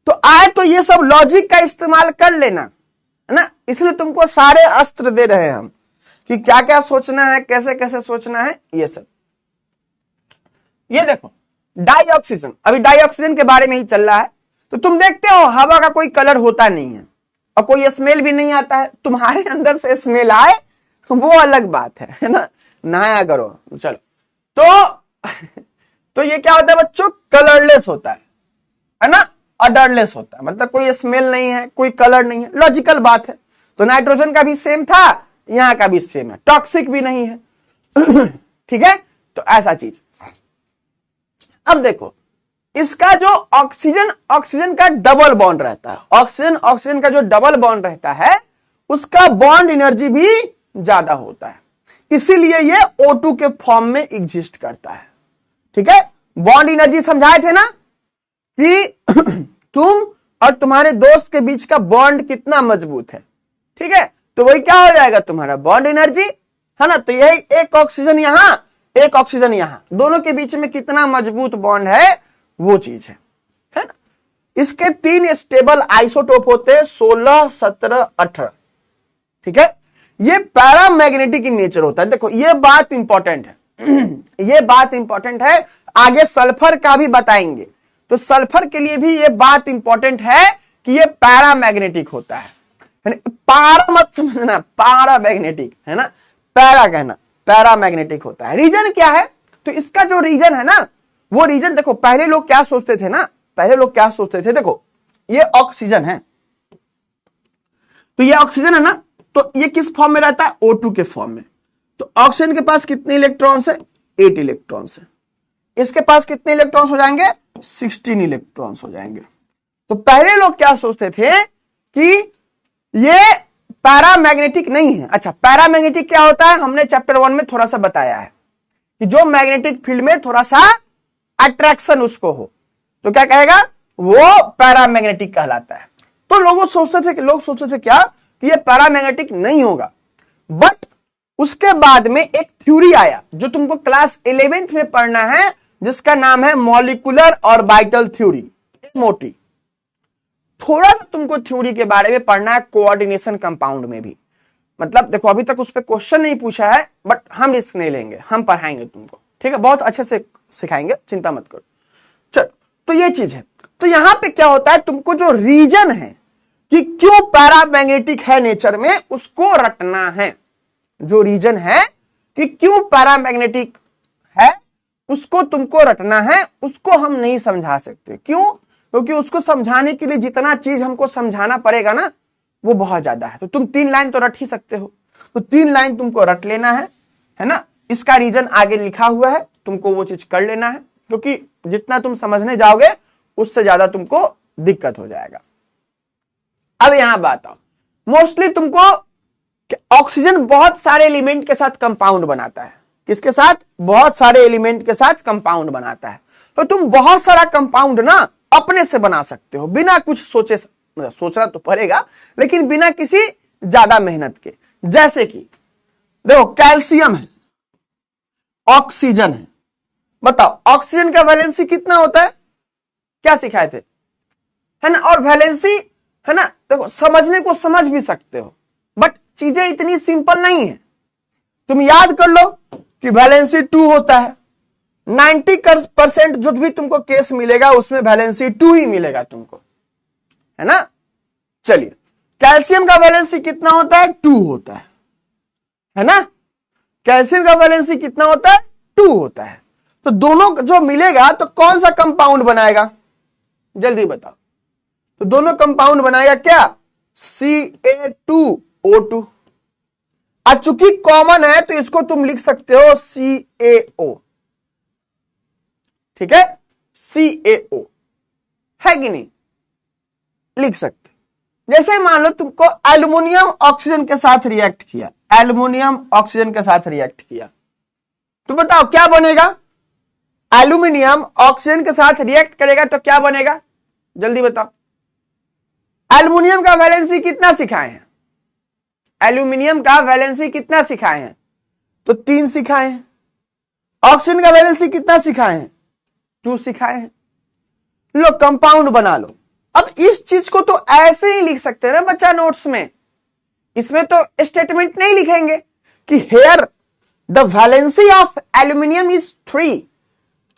तो आए तो ये सब लॉजिक का इस्तेमाल कर लेना, है ना। इसलिए तुमको सारे अस्त्र दे रहे हैं हम कि क्या क्या सोचना है, कैसे कैसे सोचना है, ये सब। ये देखो डाइऑक्सीजन, अभी डाइऑक्सीजन के बारे में ही चल रहा है। तो तुम देखते हो हवा का कोई कलर होता नहीं है और कोई स्मेल भी नहीं आता है। तुम्हारे अंदर से स्मेल आए वो अलग बात है ना, नहाया करो। चलो तो ये क्या होता है बच्चों, कलरलेस होता है ना, अडरलेस होता है, मतलब कोई स्मेल नहीं है, कोई कलर नहीं है, लॉजिकल बात है। तो नाइट्रोजन का भी सेम था, यहां का भी सेम है, टॉक्सिक भी नहीं है ठीक है। तो ऐसा चीज। अब देखो इसका जो ऑक्सीजन का डबल बॉन्ड रहता है, ऑक्सीजन का जो डबल बॉन्ड रहता है उसका बॉन्ड एनर्जी भी ज्यादा होता है, इसीलिए ये O2 के फॉर्म में एग्जिस्ट करता है। ठीक है, बॉन्ड एनर्जी समझाए थे ना कि तुम और तुम्हारे दोस्त के बीच का बॉन्ड कितना मजबूत है। ठीक है, तो वही क्या हो जाएगा तुम्हारा बॉन्ड एनर्जी, है ना। तो यही एक ऑक्सीजन यहां, एक ऑक्सीजन यहां, दोनों के बीच में कितना मजबूत बॉन्ड है वो चीज है ना। इसके 3 स्टेबल आइसोटोप होते हैं, 16, 17, 18। ठीक है, ये पैरामैग्नेटिक इन नेचर होता है। देखो ये बात इंपॉर्टेंट है ये बात इंपॉर्टेंट है, आगे सल्फर का भी बताएंगे। तो सल्फर के लिए भी ये बात इंपॉर्टेंट है कि ये पैरामैग्नेटिक होता है। पारा मत समझना, पैरामैग्नेटिक है ना, पैरा कहना, पैरामैग्नेटिक होता है। रीजन क्या है, तो इसका जो रीजन है ना, वो रीजन देखो पहले लोग क्या सोचते थे ना, पहले लोग क्या सोचते थे, देखो ये ऑक्सीजन है, तो ये ऑक्सीजन है ना, तो ये किस फॉर्म में रहता है, O2 के फॉर्म में। तो ऑक्सीजन के पास कितने इलेक्ट्रॉन्स है, 8 इलेक्ट्रॉन्स है। इसके पास कितने इलेक्ट्रॉन्स हो जाएंगे, 16 इलेक्ट्रॉन्स हो जाएंगे। तो पहले लोग क्या सोचते थे कि ये पैरामैग्नेटिक नहीं है। अच्छा, पैरामैग्नेटिक क्या होता है, हमने चैप्टर 1 में थोड़ा सा बताया है कि जो मैग्नेटिक फील्ड में थोड़ा सा अट्रैक्शन उसको हो तो क्या कहेगा, वो पैरामैग्नेटिक कहलाता है। तो लोग सोचते थे क्या कि ये पैरामैग्नेटिक नहीं होगा। बट उसके बाद में एक थ्योरी आया जो तुमको क्लास 11th में पढ़ना है, जिसका नाम है मॉलिक्यूलर ऑर्बिटल थ्योरी, मोटी। थोड़ा सा तुमको थ्योरी के बारे में पढ़ना है कोऑर्डिनेशन कंपाउंड में भी। मतलब देखो अभी तक उस पर क्वेश्चन नहीं पूछा है, बट हम रिस्क नहीं लेंगे, हम पढ़ाएंगे तुमको। ठीक है, बहुत अच्छे से सिखाएंगे, चिंता मत करो। चलो, तो ये चीज है। तो यहां पे क्या होता है, तुमको जो रीजन है कि क्यों पैरामैग्नेटिक है नेचर में, उसको रटना है। जो रीजन है कि क्यों पैरामैग्नेटिक है उसको तुमको रटना है, उसको हम नहीं समझा सकते। क्यों, क्योंकि उसको समझाने के लिए जितना चीज हमको समझाना पड़ेगा ना वो बहुत ज्यादा है। तो तुम 3 लाइन तो रट ही सकते हो, तो 3 लाइन तुमको रट लेना है ना। इसका रीजन आगे लिखा हुआ है, तुमको वो चीज कर लेना है, क्योंकि जितना तुम समझने जाओगे उससे ज्यादा तुमको दिक्कत हो जाएगा। अब यहां बात आओ, मोस्टली तुमको ऑक्सीजन बहुत सारे एलिमेंट के साथ कंपाउंड बनाता है। किसके साथ? बहुत सारे एलिमेंट के साथ कंपाउंड बनाता है। तो तुम बहुत सारा कंपाउंड ना अपने से बना सकते हो बिना कुछ सोचे, सोचना तो पड़ेगा लेकिन बिना किसी ज्यादा मेहनत के। जैसे कि देखो कैल्शियम है, ऑक्सीजन है, बताओ ऑक्सीजन का वैलेंसी कितना होता है? क्या सिखाए थे, है ना? और वैलेंसी है ना, देखो समझने को समझ भी सकते हो बट चीजें इतनी सिंपल नहीं है। तुम याद कर लो कि वैलेंसी 2 होता है। 90% जो भी तुमको केस मिलेगा उसमें वैलेंसी 2 ही मिलेगा तुमको, है ना? चलिए, कैल्शियम का वैलेंसी कितना होता है? 2 होता है ना? कैल्शियम का वैलेंसी कितना होता है? 2 होता है। तो दोनों जो मिलेगा तो कौन सा कंपाउंड बनाएगा? जल्दी बताओ। तो दोनों कंपाउंड बनाएगा क्या? Ca2O2। और चूंकि कॉमन है तो इसको तुम लिख सकते हो CaO, ठीक है? CaO है कि नहीं? लिख सकते। जैसे मान लो तुमको एल्युमिनियम ऑक्सीजन के साथ रिएक्ट किया, एल्युमिनियम ऑक्सीजन के साथ रिएक्ट किया, तो बताओ क्या बनेगा? एल्युमिनियम ऑक्सीजन के साथ रिएक्ट करेगा तो क्या बनेगा? जल्दी बताओ। एल्युमिनियम का वैलेंसी कितना सिखाए हैं? एल्युमिनियम का वैलेंसी कितना सिखाए हैं? तो 3 सिखाए हैं। ऑक्सीजन का वैलेंसी कितना सिखाए हैं? 2 सिखाए हैं। लो कंपाउंड बना लो। अब इस चीज को तो ऐसे ही लिख सकते हैं ना बच्चा नोट्स में, इसमें तो स्टेटमेंट नहीं लिखेंगे कि here the valency of aluminium is 3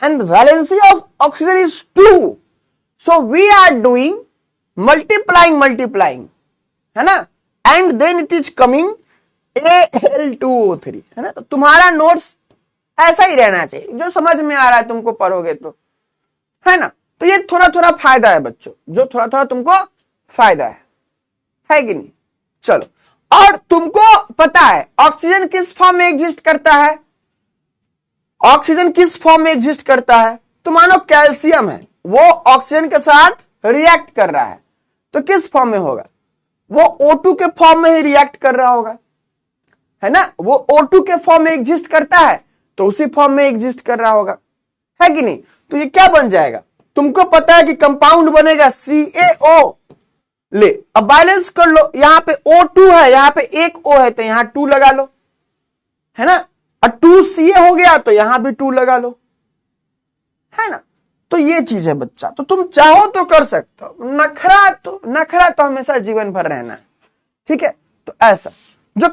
and the valency of oxygen is 2, so we are doing multiplying, है ना, and then it is coming Al2O3, है ना? तो तुम्हारा नोट्स ऐसा ही रहना चाहिए, जो समझ में आ रहा है तुमको पढ़ोगे तो, है ना? तो ये थोड़ा थोड़ा फायदा है बच्चों, जो थोड़ा थोड़ा तुमको फायदा है कि नहीं? चलो, और तुमको पता है ऑक्सीजन किस फॉर्म में एग्जिस्ट करता है? ऑक्सीजन किस फॉर्म में एग्जिस्ट करता है? तो मानो कैल्शियम है, वो ऑक्सीजन के साथ रिएक्ट कर रहा है, तो किस फॉर्म में होगा? वो O2 के फॉर्म में ही रिएक्ट कर रहा होगा, है ना? वो O2 के फॉर्म में एग्जिस्ट करता है तो उसी फॉर्म में एग्जिस्ट कर रहा होगा, है कि नहीं? तो ये क्या बन जाएगा? तुमको पता है कि कंपाउंड बनेगा CaO। ले अब बैलेंस कर लो, यहां पे O2 है, यहां पे एक O है तो यहां 2 लगा लो, है ना? और 2Ca हो गया तो यहां भी 2 लगा लो, है ना? तो ये चीज है बच्चा। तो तुम चाहो तो कर सकते हो, नखरा तो हमेशा जीवन भर रहना है, ठीक है? तो ऐसा जो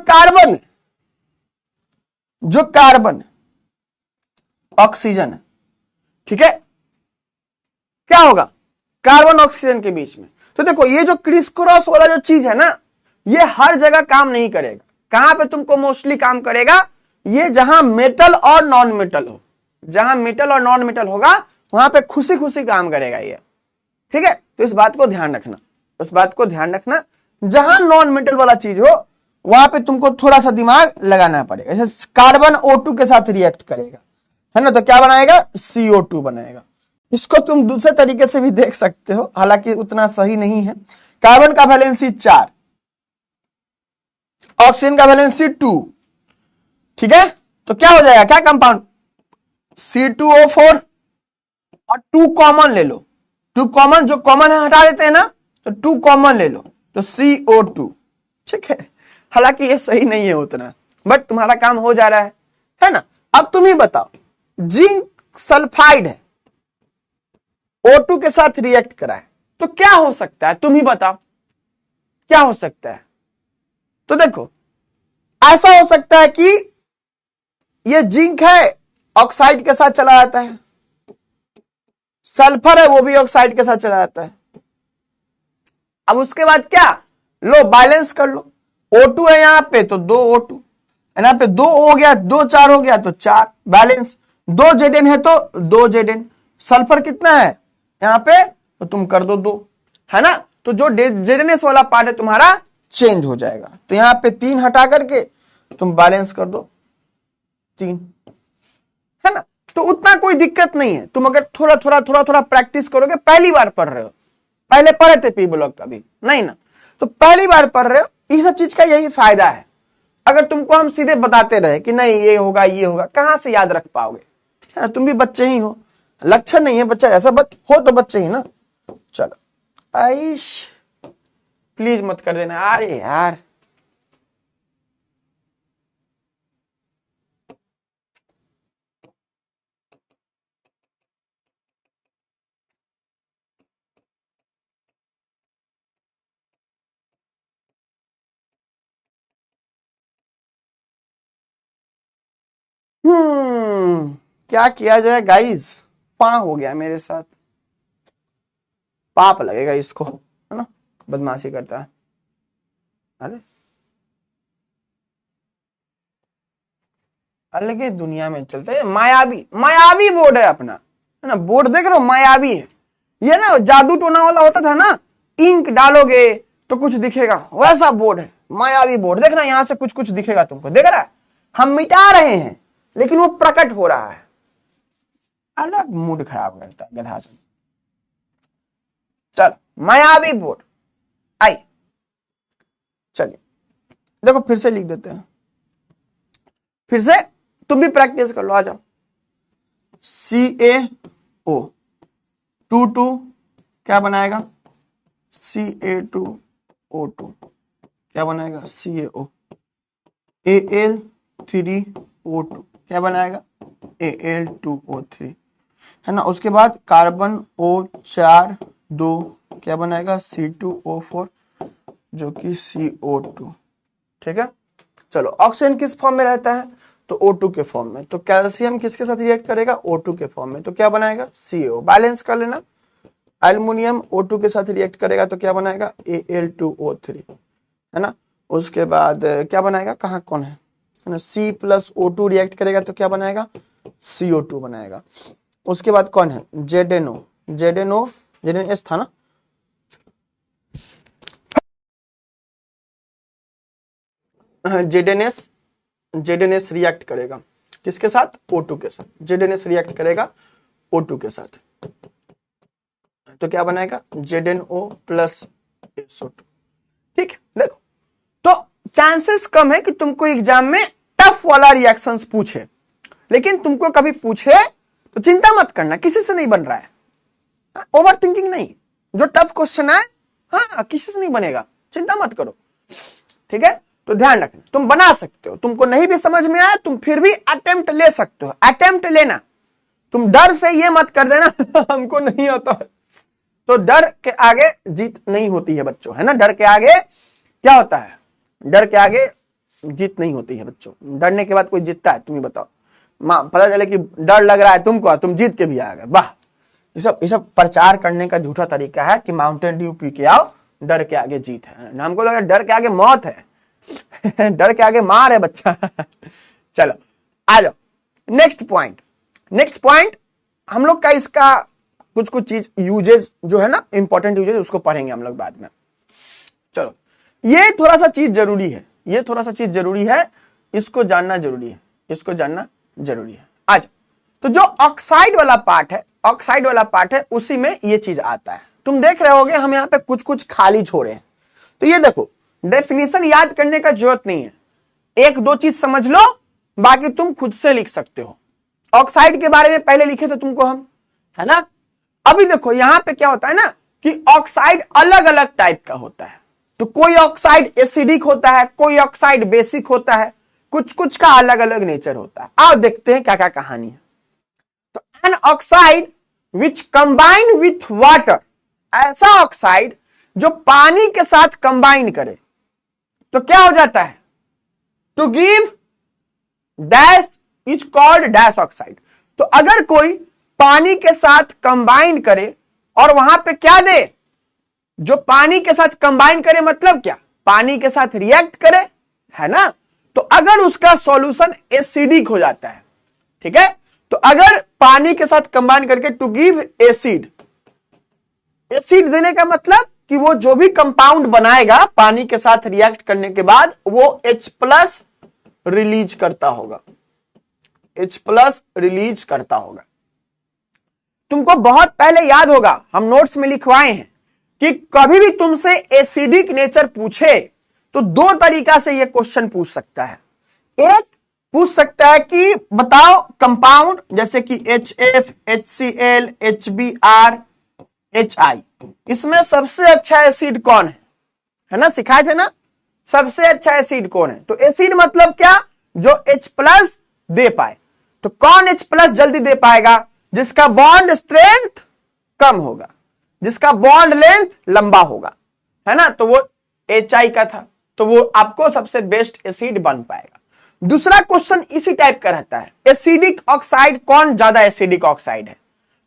कार्बन ऑक्सीजन है, ठीक है, क्या होगा कार्बन ऑक्सीजन के बीच में? तो देखो ये जो क्रिस क्रॉस वाला जो चीज है ना, ये हर जगह काम नहीं करेगा। कहां पे तुमको मोस्टली काम करेगा? ये जहां मेटल और नॉन मेटल हो, जहां मेटल और नॉन मेटल होगा वहां पे खुशी खुशी काम करेगा ये, ठीक है? तो इस बात को ध्यान रखना, जहां नॉन मेटल वाला चीज हो वहां पे तुमको थोड़ा सा दिमाग लगाना पड़ेगा। जैसे कार्बन O2 के साथ रिएक्ट करेगा, है ना, तो क्या बनाएगा? CO2 बनाएगा। इसको तुम दूसरे तरीके से भी देख सकते हो, हालांकि उतना सही नहीं है। कार्बन का वैलेंसी 4, ऑक्सीजन का वैलेंसी 2, ठीक है? तो क्या हो जाएगा? क्या कंपाउंड? C2O4 और 2 कॉमन ले लो, 2 कॉमन, जो कॉमन है हटा देते हैं ना, तो 2 कॉमन ले लो तो CO2, ठीक है? हालांकि ये सही नहीं है उतना, बट तुम्हारा काम हो जा रहा है ना? अब तुम ही बताओ, जिंक सल्फाइड है, O2 के साथ रिएक्ट करा है, तो क्या हो सकता है? तुम ही बताओ क्या हो सकता है? तो देखो ऐसा हो सकता है कि ये जिंक है, ऑक्साइड के साथ चला जाता है, सल्फर है वो भी ऑक्साइड के साथ चला जाता है। अब उसके बाद क्या? लो बैलेंस कर लो, O2 है यहां पे तो 2 O2, यहां पे 2 हो गया, 2 4 हो गया तो 4 बैलेंस, 2 Zn है तो 2 Zn, सल्फर कितना है यहां पे तो तुम कर दो 2, है ना? तो जो Zns वाला पार्ट है तुम्हारा चेंज हो जाएगा, तो यहां पे 3 हटा करके तुम बैलेंस कर दो 3, है ना? तो उतना कोई दिक्कत नहीं है। तुम अगर थोड़ा थोड़ा प्रैक्टिस करोगे, पहली बार पढ़ रहे हो, पहले पढ़े थे पी ब्लॉक का भी नहीं ना, तो पहली बार पढ़ रहे हो, ये सब चीज का यही फायदा है। अगर तुमको हम सीधे बताते रहे कि नहीं ये होगा ये होगा, कहां से याद रख पाओगे, है ना? तुम भी बच्चे ही हो, लक्षण नहीं है बच्चा ऐसा, हो तो बच्चे ही ना। चलो आइश प्लीज मत कर देना, अरे यार क्या किया जाए गाइस, हो गया मेरे साथ, पाप लगेगा इसको, है ना, बदमाशी करता है। अरे अलग ही दुनिया में चलते हैं, मायावी मायावी बोर्ड है अपना, है ना, बोर्ड देख रहे हो मायावी है। ये ना जादू टोना वाला होता था ना, इंक डालोगे तो कुछ दिखेगा, वैसा बोर्ड है, मायावी बोर्ड। देखना यहां से कुछ कुछ दिखेगा तुमको, देख रहा है, हम मिटा रहे हैं लेकिन वो प्रकट हो रहा है। अलग मूड खराब करता है गधा से। चल मायावी बोर्ड आई, चलिए देखो फिर से लिख देते हैं, फिर से तुम भी प्रैक्टिस कर लो, आ जाओ। CaO 2 क्या बनाएगा, Ca2O2 क्या बनाएगा, CaO। Al3O2 क्या बनाएगा, Al2O3, है ना। उसके बाद कार्बन O4 2 क्या बनाएगा, C2O4 जो कि CO2, ठीक है। चलो ऑक्सीजन किस फॉर्म में रहता है, तो O2 के फॉर्म में। तो कैल्शियम किसके साथ रिएक्ट करेगा, O2 के फॉर्म में, तो क्या बनाएगा, CO। बैलेंस कर लेना, एल्युमिनियम O2 के साथ रिएक्ट करेगा तो क्या बनाएगा, Al2O3, है ना। उसके बाद क्या बनाएगा, कहाँ कौन है ना, C+O2 रिएक्ट करेगा तो क्या बनाएगा, CO2 बनाएगा। उसके बाद कौन है, ZNS था ना, ZNS रिएक्ट करेगा किसके साथ, O2 के साथ। ZNS रिएक्ट करेगा O2 के साथ तो क्या बनाएगा, ZNO प्लस SO2, ठीक है। देखो तो चांसेस कम है कि तुमको एग्जाम में टफ वाला रिएक्शंस पूछे, लेकिन तुमको कभी पूछे तो चिंता मत करना, किसी से नहीं बन रहा है, ओवर थिंकिंग नहीं। जो टफ क्वेश्चन है हाँ किसी से नहीं बनेगा, चिंता मत करो, ठीक है। तो ध्यान रखना, तुम बना सकते हो, तुमको नहीं भी समझ में आया तुम फिर भी अटेम्प्ट ले सकते हो, अटेम्प्ट लेना। तुम डर से ये मत कर देना हमको नहीं आता है, तो डर के आगे जीत नहीं होती है बच्चों, है ना। डर के आगे क्या होता है, डर के आगे जीत नहीं होती है बच्चों। डरने के बाद कोई जीतता है, तुम ही बताओ। पता चले कि डर लग रहा है तुमको, तुम जीत के भी आ गए, वाह। ये सब प्रचार करने का झूठा तरीका है कि माउंटेन ड्यू पी के आओ, डर के आगे जीत है। हमको लगा डर के आगे मौत है डर के आगे मार है बच्चा चलो आ जाओ नेक्स्ट पॉइंट हम लोग का इसका कुछ चीज यूजेज जो है ना, इंपॉर्टेंट यूजेज, उसको पढ़ेंगे हम लोग बाद में। चलो ये थोड़ा सा चीज जरूरी है, इसको जानना जरूरी है, आ जाओ। तो जो ऑक्साइड वाला पार्ट है उसी में ये चीज आता है। तुम देख रहे होगे हम यहाँ पे कुछ खाली छोड़े हैं, तो ये देखो डेफिनेशन याद करने का जरूरत नहीं है, एक दो चीज समझ लो, बाकी तुम खुद से लिख सकते हो। ऑक्साइड के बारे में पहले लिखे थे तुमको हम, है ना। अभी देखो यहां पे क्या होता है ना कि ऑक्साइड अलग अलग टाइप का होता है, तो कोई ऑक्साइड एसिडिक होता है, कोई ऑक्साइड बेसिक होता है, कुछ का अलग अलग नेचर होता है। आओ देखते हैं क्या क्या कहानी है। तो an oxide which combine with water, ऐसा ऑक्साइड जो पानी के साथ कंबाइन करे तो क्या हो जाता है, to give dash is called dash oxide. तो अगर कोई पानी के साथ कंबाइन करे और वहां पे क्या दे, जो पानी के साथ कंबाइन करे मतलब क्या, पानी के साथ रिएक्ट करे, है ना। तो अगर उसका सॉल्यूशन एसिडिक हो जाता है, ठीक है, तो अगर पानी के साथ कंबाइन करके टू गिव एसिड देने का मतलब कि वो जो भी कंपाउंड बनाएगा पानी के साथ रिएक्ट करने के बाद वो H+ रिलीज करता होगा, तुमको बहुत पहले याद होगा, हम नोट्स में लिखवाए हैं कि कभी भी तुमसे एसिडिक नेचर पूछे तो दो तरीका से ये क्वेश्चन पूछ सकता है। एक पूछ सकता है कि बताओ कंपाउंड, जैसे कि HF, HCl, HBr, HI, इसमें सबसे अच्छा एसिड कौन है ना, सिखाए थे ना, सबसे अच्छा एसिड कौन है। तो एसिड मतलब क्या, जो H+ दे पाए। तो कौन H+ जल्दी दे पाएगा, जिसका बॉन्ड स्ट्रेंथ कम होगा, जिसका बॉन्ड लेंथ लंबा होगा, है ना। तो वो HI का था, तो वो आपको सबसे बेस्ट एसिड बन पाएगा। दूसरा क्वेश्चन इसी टाइप का रहता है, एसिडिक ऑक्साइड कौन ज्यादा एसिडिक ऑक्साइड है।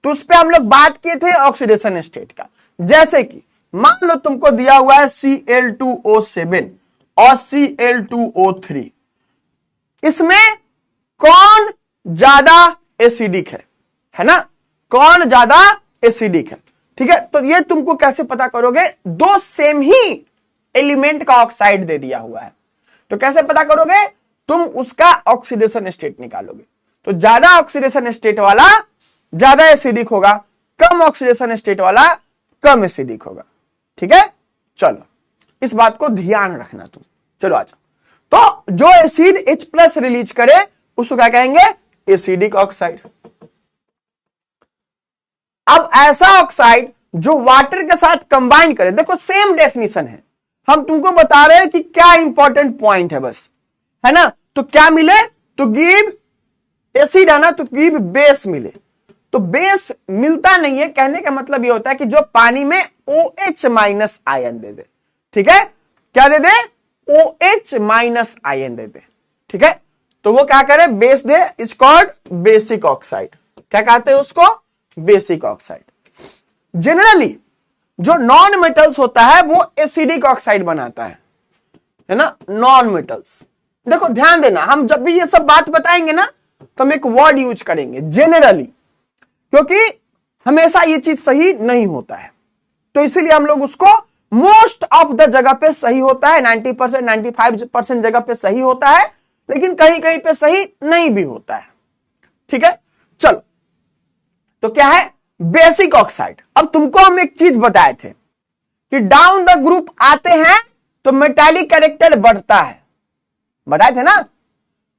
तो उस पर हम लोग बात किए थे ऑक्सीडेशन स्टेट का। जैसे कि मान लो तुमको दिया हुआ है Cl2O7 और Cl2O3, इसमें कौन ज्यादा एसिडिक है ना, कौन ज्यादा एसिडिक है। ठीक है, तो ये तुमको कैसे पता करोगे, दो सेम ही एलिमेंट का ऑक्साइड दे दिया हुआ है, तो कैसे पता करोगे, तुम उसका ऑक्सीडेशन स्टेट निकालोगे। तो ज्यादा ऑक्सीडेशन स्टेट वाला ज्यादा एसिडिक होगा, कम ऑक्सीडेशन स्टेट वाला कम एसिडिक होगा। ठीक है, चलो इस बात को ध्यान रखना तुम। चलो आ जाओ, तो जो एसिड H+ रिलीज करे उसको क्या कहेंगे, एसिडिक ऑक्साइड। अब ऐसा ऑक्साइड जो वाटर के साथ कंबाइन करे, देखो सेम डेफिनेशन है, हम तुमको बता रहे हैं कि क्या इंपॉर्टेंट पॉइंट है बस, है ना। तो क्या मिले, तो गिव एसिड है ना, तो गिव बेस मिले। तो बेस मिलता नहीं है, कहने का मतलब ये होता है कि जो पानी में OH- आयन दे दे। ठीक है, क्या दे दे, OH- आयन दे दे। ठीक है, तो वो क्या करे, base they, is called basic oxide. क्या कहते हैं उसको, बेसिक ऑक्साइड। जनरली जो नॉन मेटल्स होता है वो एसिडिक ऑक्साइड बनाता है ना, नॉन मेटल्स। देखो ध्यान देना, हम जब भी ये सब बात बताएंगे ना तो हम एक वर्ड यूज करेंगे जनरली, क्योंकि हमेशा ये चीज सही नहीं होता है, तो इसीलिए हम लोग उसको मोस्ट ऑफ द जगह पे सही होता है, 90%, 95% जगह पे सही होता है, लेकिन कहीं कहीं पे सही नहीं भी होता है। ठीक है, चलो तो क्या है, बेसिक ऑक्साइड। अब तुमको हम एक चीज बताए थे कि डाउन द ग्रुप आते हैं तो मेटालिक कैरेक्टर बढ़ता है, बताए थे ना।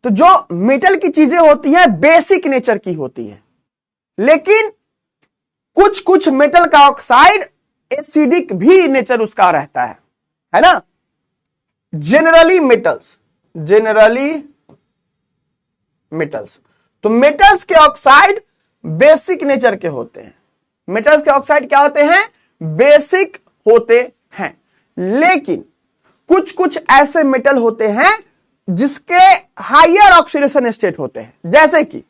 तो जो मेटल की चीजें होती हैं बेसिक नेचर की होती है, लेकिन कुछ कुछ मेटल का ऑक्साइड एसिडिक भी नेचर उसका रहता है ना। जनरली मेटल्स, तो मेटल्स के ऑक्साइड बेसिक नेचर के होते हैं। मेटल्स के ऑक्साइड क्या होते हैं, बेसिक होते हैं। लेकिन कुछ कुछ ऐसे मेटल होते हैं जिसके हायर ऑक्सीडेशन स्टेट होते हैं, जैसे कि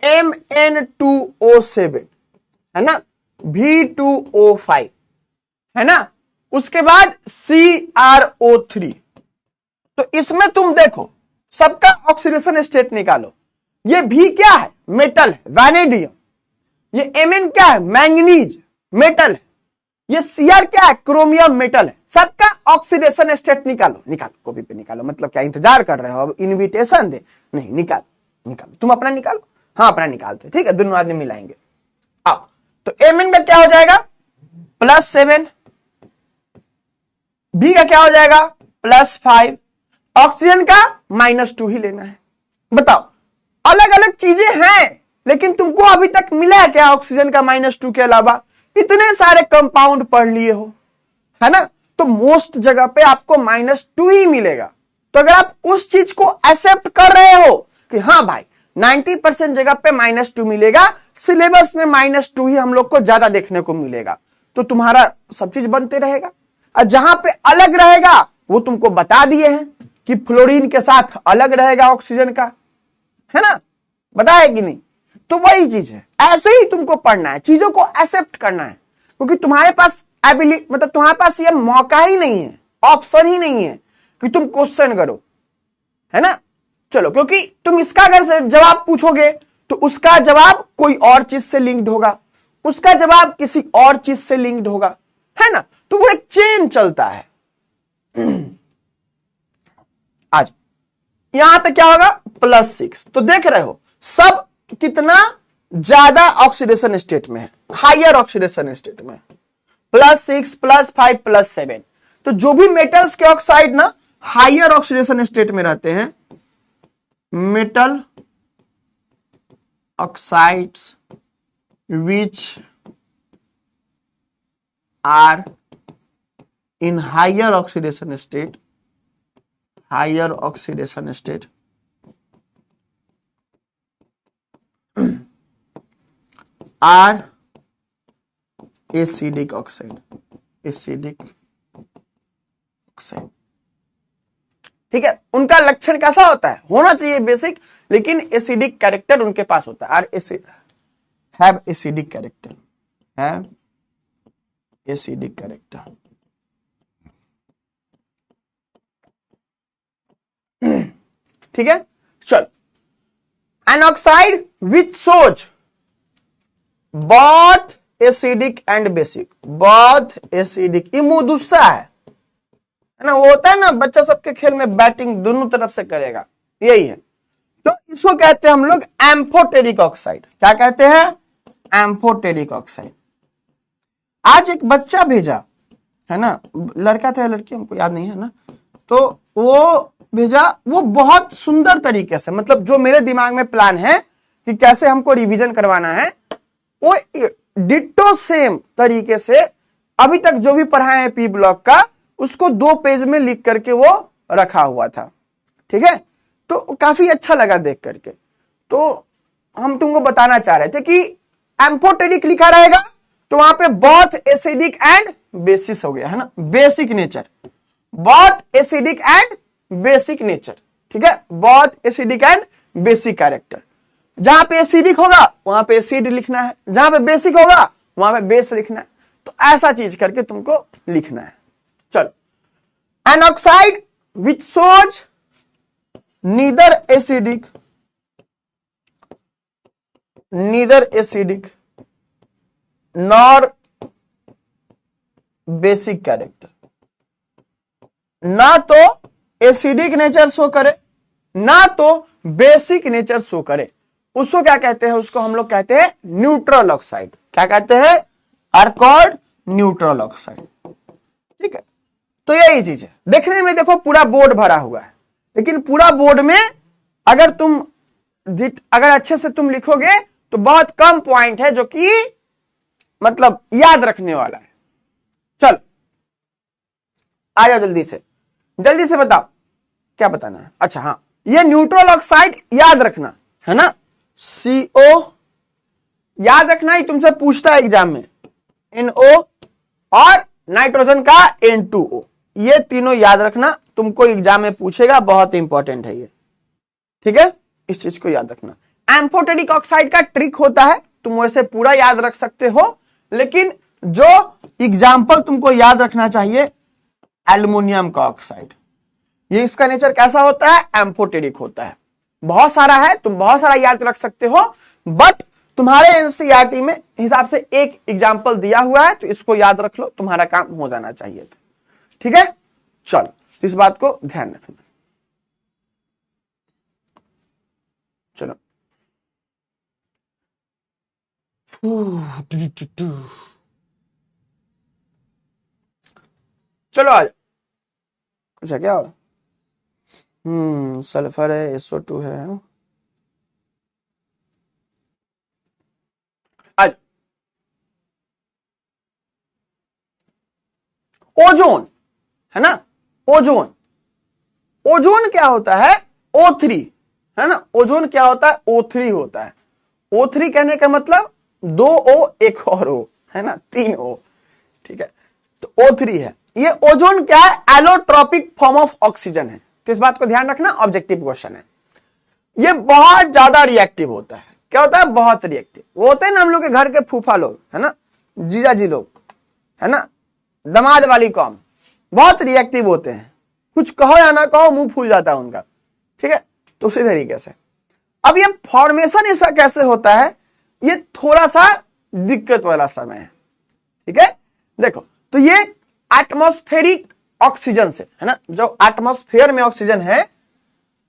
Mn2O7 है ना, V2O5 है ना, उसके बाद CrO3। तो इसमें तुम देखो सबका ऑक्सीडेशन स्टेट निकालो। ये भी क्या है, मेटल है, वैनेडियम। ये Mn क्या है, मैंगनीज, मेटल है। ये Cr क्या है, क्रोमियम, मेटल है। सबका ऑक्सीडेशन स्टेट निकालो, कॉपी पे निकालो। मतलब क्या इंतजार कर रहे हो, अब इनविटेशन दे, नहीं, निकालो तुम अपना निकालो। हाँ अपना निकालते, ठीक है, दोनों आदमी मिलाएंगे। आओ, तो Mn का क्या हो जाएगा, +7, B का क्या हो जाएगा, +5, ऑक्सीजन का -2 ही लेना है। बताओ, अलग अलग चीजें हैं, लेकिन तुमको अभी तक मिला है क्या ऑक्सीजन का -2 के अलावा? इतने सारे कंपाउंड पढ़ लिए हो, है ना, तो मोस्ट जगह पे आपको -2 ही मिलेगा। तो अगर आप उस चीज को एक्सेप्ट कर रहे हो कि हाँ भाई 90% जगह पे -2 मिलेगा, सिलेबस में -2 ही हम लोग को ज्यादा देखने को मिलेगा, तो तुम्हारा सब चीज बनते रहेगा। और जहां पे अलग रहेगा वो तुमको बता दिए हैं कि फ्लोरीन के साथ अलग रहेगा ऑक्सीजन का, है ना, बताया कि नहीं। तो वही चीज है, ऐसे ही तुमको पढ़ना है, चीजों को एक्सेप्ट करना है, क्योंकि तुम्हारे पास एबिलिटी, मतलब तुम्हारे पास ये मौका ही नहीं है, ऑप्शन ही नहीं है कि तुम क्वेश्चन करो, है ना। चलो, क्योंकि तुम इसका अगर जवाब पूछोगे तो उसका जवाब कोई और चीज से लिंक्ड होगा, उसका जवाब किसी और चीज से लिंक्ड होगा, है ना। तो वो एक चेन चलता है। आज यहां पे क्या होगा, +6। तो देख रहे हो सब कितना ज्यादा ऑक्सीडेशन स्टेट में है, हायर ऑक्सीडेशन स्टेट में। +6 +5 +7। तो जो भी मेटल्स के ऑक्साइड ना हायर ऑक्सीडेशन स्टेट में रहते हैं, metal oxides which are in higher oxidation state, are acidic oxide, ठीक है। उनका लक्षण कैसा होता है, होना चाहिए बेसिक, लेकिन एसिडिक कैरेक्टर उनके पास होता है। Are have acidic character, have acidic character. ठीक है, चल। An oxide which shows both acidic and basic, both acidic, ये मुंह है ना, वो होता है ना बच्चा सबके खेल में बैटिंग दोनों तरफ से करेगा, यही है। तो इसको कहते हैं हम लोग एम्फोटेरिक ऑक्साइड। क्या कहते हैं, एम्फोटेरिक ऑक्साइड। आज एक बच्चा भेजा है ना, लड़का था या लड़की हमको याद नहीं है ना, तो वो भेजा, वो बहुत सुंदर तरीके से, मतलब जो मेरे दिमाग में प्लान है कि कैसे हमको रिवीजन करवाना है, वो डिट्टो सेम तरीके से अभी तक जो भी पढ़ाए हैं पी ब्लॉक का, उसको 2 पेज में लिख करके वो रखा हुआ था। ठीक है, तो काफी अच्छा लगा देख करके। तो हम तुमको बताना चाह रहे थे कि एम्फोटेरिक लिखा रहेगा तो वहां पे बोथ एसिडिक एंड बेसिस हो गया है ना, basic nature, both acidic and basic nature. ठीक है, both acidic and basic character. जहां पे एसिडिक होगा वहां पे एसिड लिखना है, जहां पे बेसिक होगा वहां पे बेस लिखना है। तो ऐसा चीज करके तुमको लिखना है। चलो, an oxide which shows neither acidic nor basic character, ना तो एसिडिक नेचर शो करे ना तो बेसिक नेचर शो करे, उसको क्या कहते हैं, उसको हम लोग कहते हैं न्यूट्रल ऑक्साइड। क्या कहते हैं, आर कॉल्ड न्यूट्रल ऑक्साइड। ठीक है, तो यही चीज है। देखने में देखो पूरा बोर्ड भरा हुआ है, लेकिन पूरा बोर्ड में अगर अच्छे से तुम लिखोगे तो बहुत कम पॉइंट है जो कि मतलब याद रखने वाला है। चल आ जाओ जल्दी से बताओ क्या बताना है। अच्छा हाँ, ये न्यूट्रल ऑक्साइड याद रखना है ना, CO याद रखना ही तुमसे पूछता है एग्जाम में, NO और नाइट्रोजन का N2O, ये तीनों याद रखना, तुमको एग्जाम में पूछेगा, बहुत इंपॉर्टेंट है ये। ठीक है, इस चीज को याद रखना। एम्फोटेरिक ऑक्साइड का ट्रिक होता है, तुम वैसे पूरा याद रख सकते हो, लेकिन जो एग्जाम्पल तुमको याद रखना चाहिए, एल्युमिनियम का ऑक्साइड, ये इसका नेचर कैसा होता है, एम्फोटेरिक होता है। बहुत सारा है, तुम बहुत सारा याद रख सकते हो, बट तुम्हारे एनसीईआरटी में हिसाब से एक एग्जाम्पल दिया हुआ है, तो इसको याद रख लो, तुम्हारा काम हो जाना चाहिए। ठीक है, चलो इस बात को ध्यान रखना। चलो चलो आ जाओ, कुछ है क्या और? सल्फर है, SO2 है ना? आज ओजोन है ना, ओजोन क्या होता है, O3 है ना। ओजोन क्या होता है, O3 होता है। O3 कहने का मतलब 2 O एक और O है ना, 3 O। ठीक है, तो O3 है। ये ओजोन क्या है, एलोट्रोपिक फॉर्म ऑफ ऑक्सीजन है। तो इस बात को ध्यान रखना, ऑब्जेक्टिव क्वेश्चन है। ये बहुत ज्यादा रिएक्टिव होता है। क्या होता है, बहुत रिएक्टिव। वो होते हैं ना हम लोग के घर के फूफा लोग है ना, जीजा जी लोग है ना, दामाद वाली कौम, बहुत रिएक्टिव होते हैं। कुछ कहो या ना कहो मुंह फूल जाता है उनका। ठीक है, तो उसी तरीके से अब ये फॉर्मेशन इसका कैसे होता है, ये थोड़ा सा दिक्कत वाला समय है। ठीक है, देखो तो ये एटमॉस्फेरिक ऑक्सीजन से है ना, जो एटमॉस्फेयर में ऑक्सीजन है,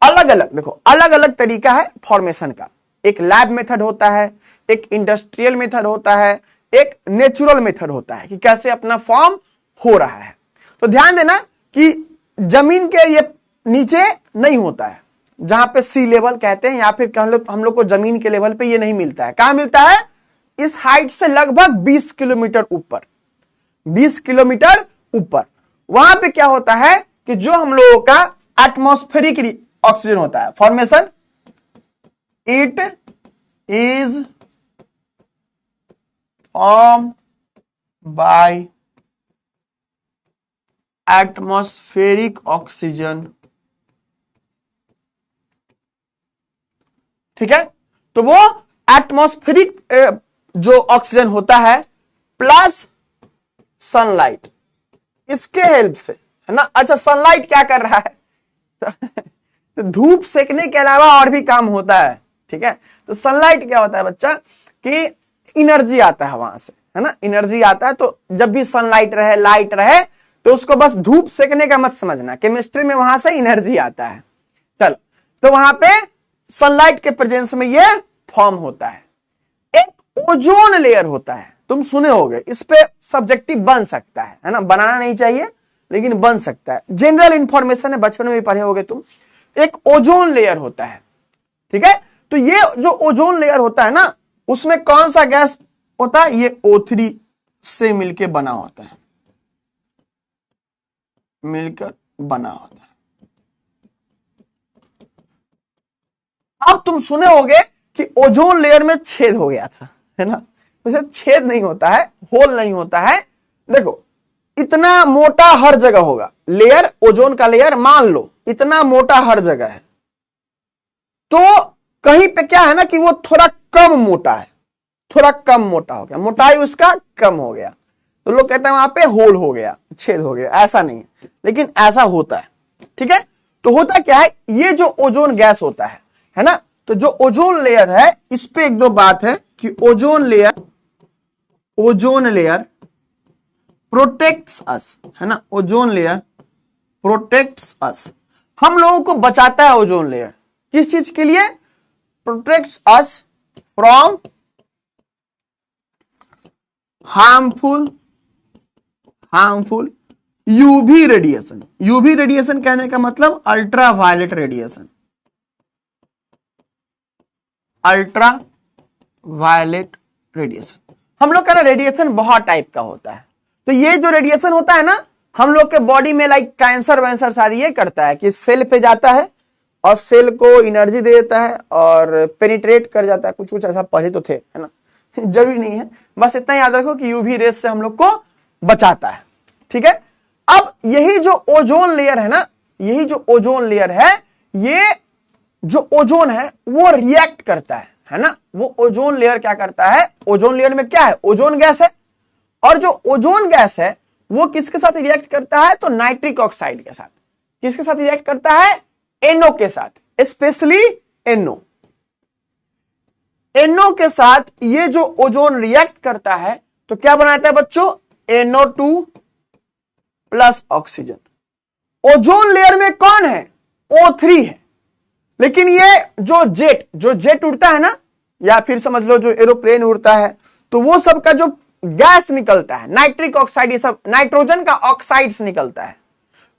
अलग अलग देखो अलग अलग तरीका है फॉर्मेशन का। एक लैब मेथड होता है, एक इंडस्ट्रियल मेथड होता है, एक नेचुरल मेथड होता है कि कैसे अपना फॉर्म हो रहा है। तो ध्यान देना कि जमीन के ये नीचे नहीं होता है, जहां पे सी लेवल कहते हैं, या फिर हम लोग को जमीन के लेवल पे ये नहीं मिलता है। कहां मिलता है? इस हाइट से लगभग 20 किलोमीटर ऊपर, 20 किलोमीटर ऊपर। वहां पे क्या होता है कि जो हम लोगों का एटमॉस्फेरिक ऑक्सीजन होता है formation, it is form by atmospheric oxygen. ठीक है, तो वो एटमॉस्फेरिक जो ऑक्सीजन होता है प्लस सनलाइट, इसके हेल्प से, है ना। अच्छा, सनलाइट क्या कर रहा है? तो धूप सेकने के अलावा और भी काम होता है। ठीक है, तो सनलाइट क्या होता है बच्चा कि एनर्जी आता है वहां से, है ना, एनर्जी आता है। तो जब भी सनलाइट रहे, लाइट रहे, तो उसको बस धूप सेकने का मत समझना, केमिस्ट्री में वहां से एनर्जी आता है। चलो, तो वहां पे सनलाइट के प्रेजेंस में ये फॉर्म होता है। एक ओजोन लेयर होता है, तुम सुने होगे, इस पे सब्जेक्टिव बन सकता है ना, बनाना नहीं चाहिए लेकिन बन सकता है। जनरल इंफॉर्मेशन है, बचपन में भी पढ़े होगे तुम। एक ओजोन लेयर होता है, ठीक है। तो ये जो ओजोन लेयर होता है ना, उसमें कौन सा गैस होता है? ये O3 से मिलकर बना होता है, मिलकर बना होता है। अब तुम सुने होगे कि ओजोन लेयर में छेद हो गया था, है ना। वैसे छेद नहीं होता है, होल नहीं होता है। देखो, इतना मोटा हर जगह होगा लेयर, ओजोन का लेयर मान लो इतना मोटा हर जगह है, तो कहीं पे क्या है ना कि वो थोड़ा कम मोटा है, थोड़ा कम मोटा हो गया, मोटाई उसका कम हो गया, तो लोग कहते हैं वहां पे होल हो गया, छेद हो गया। ऐसा नहीं है, लेकिन ऐसा होता है। ठीक है, तो होता क्या है, ये जो ओजोन गैस होता है ना, तो जो ओजोन लेयर है, इस पे एक दो बात है कि ओजोन लेयर प्रोटेक्ट्स अस, है ना। ओजोन लेयर प्रोटेक्ट्स अस, हम लोगों को बचाता है ओजोन लेयर। किस चीज के लिए? Protects us from harmful UV radiation. UV radiation कहने का मतलब ultraviolet radiation, ultraviolet radiation. हम लोग का ना रेडिएशन बहुत टाइप का होता है। तो ये जो रेडिएशन होता है ना, हम लोग के बॉडी में लाइक कैंसर वैंसर सारी ये करता है कि सेल पे जाता है और सेल को एनर्जी दे देता है और पेनिट्रेट कर जाता है। कुछ कुछ ऐसा पढ़े तो थे, है ना, जरूरी नहीं है, बस इतना याद रखो कि यूवी रेस से हम लोग को बचाता है। ठीक है, अब यही जो ओजोन लेयर है ना, यही जो ओजोन लेयर है, ये जो ओजोन है वो रिएक्ट करता है ना। वो ओजोन लेयर क्या करता है? ओजोन लेयर में क्या है? ओजोन गैस है, और जो ओजोन गैस है वो किसके साथ रिएक्ट करता है? तो नाइट्रिक ऑक्साइड के साथ। किसके साथ रिएक्ट करता है? NO के साथ, स्पेशली NO। NO के साथ ये जो ओजोन रिएक्ट करता है तो क्या बनाता है बच्चों? NO2 plus oxygen. Ozone layer में कौन है? O3 है। लेकिन ये जो जेट उड़ता है ना, या फिर समझ लो जो एरोप्लेन उड़ता है, तो वो सब का जो गैस निकलता है, नाइट्रिक ऑक्साइड, ये सब नाइट्रोजन का ऑक्साइड्स निकलता है,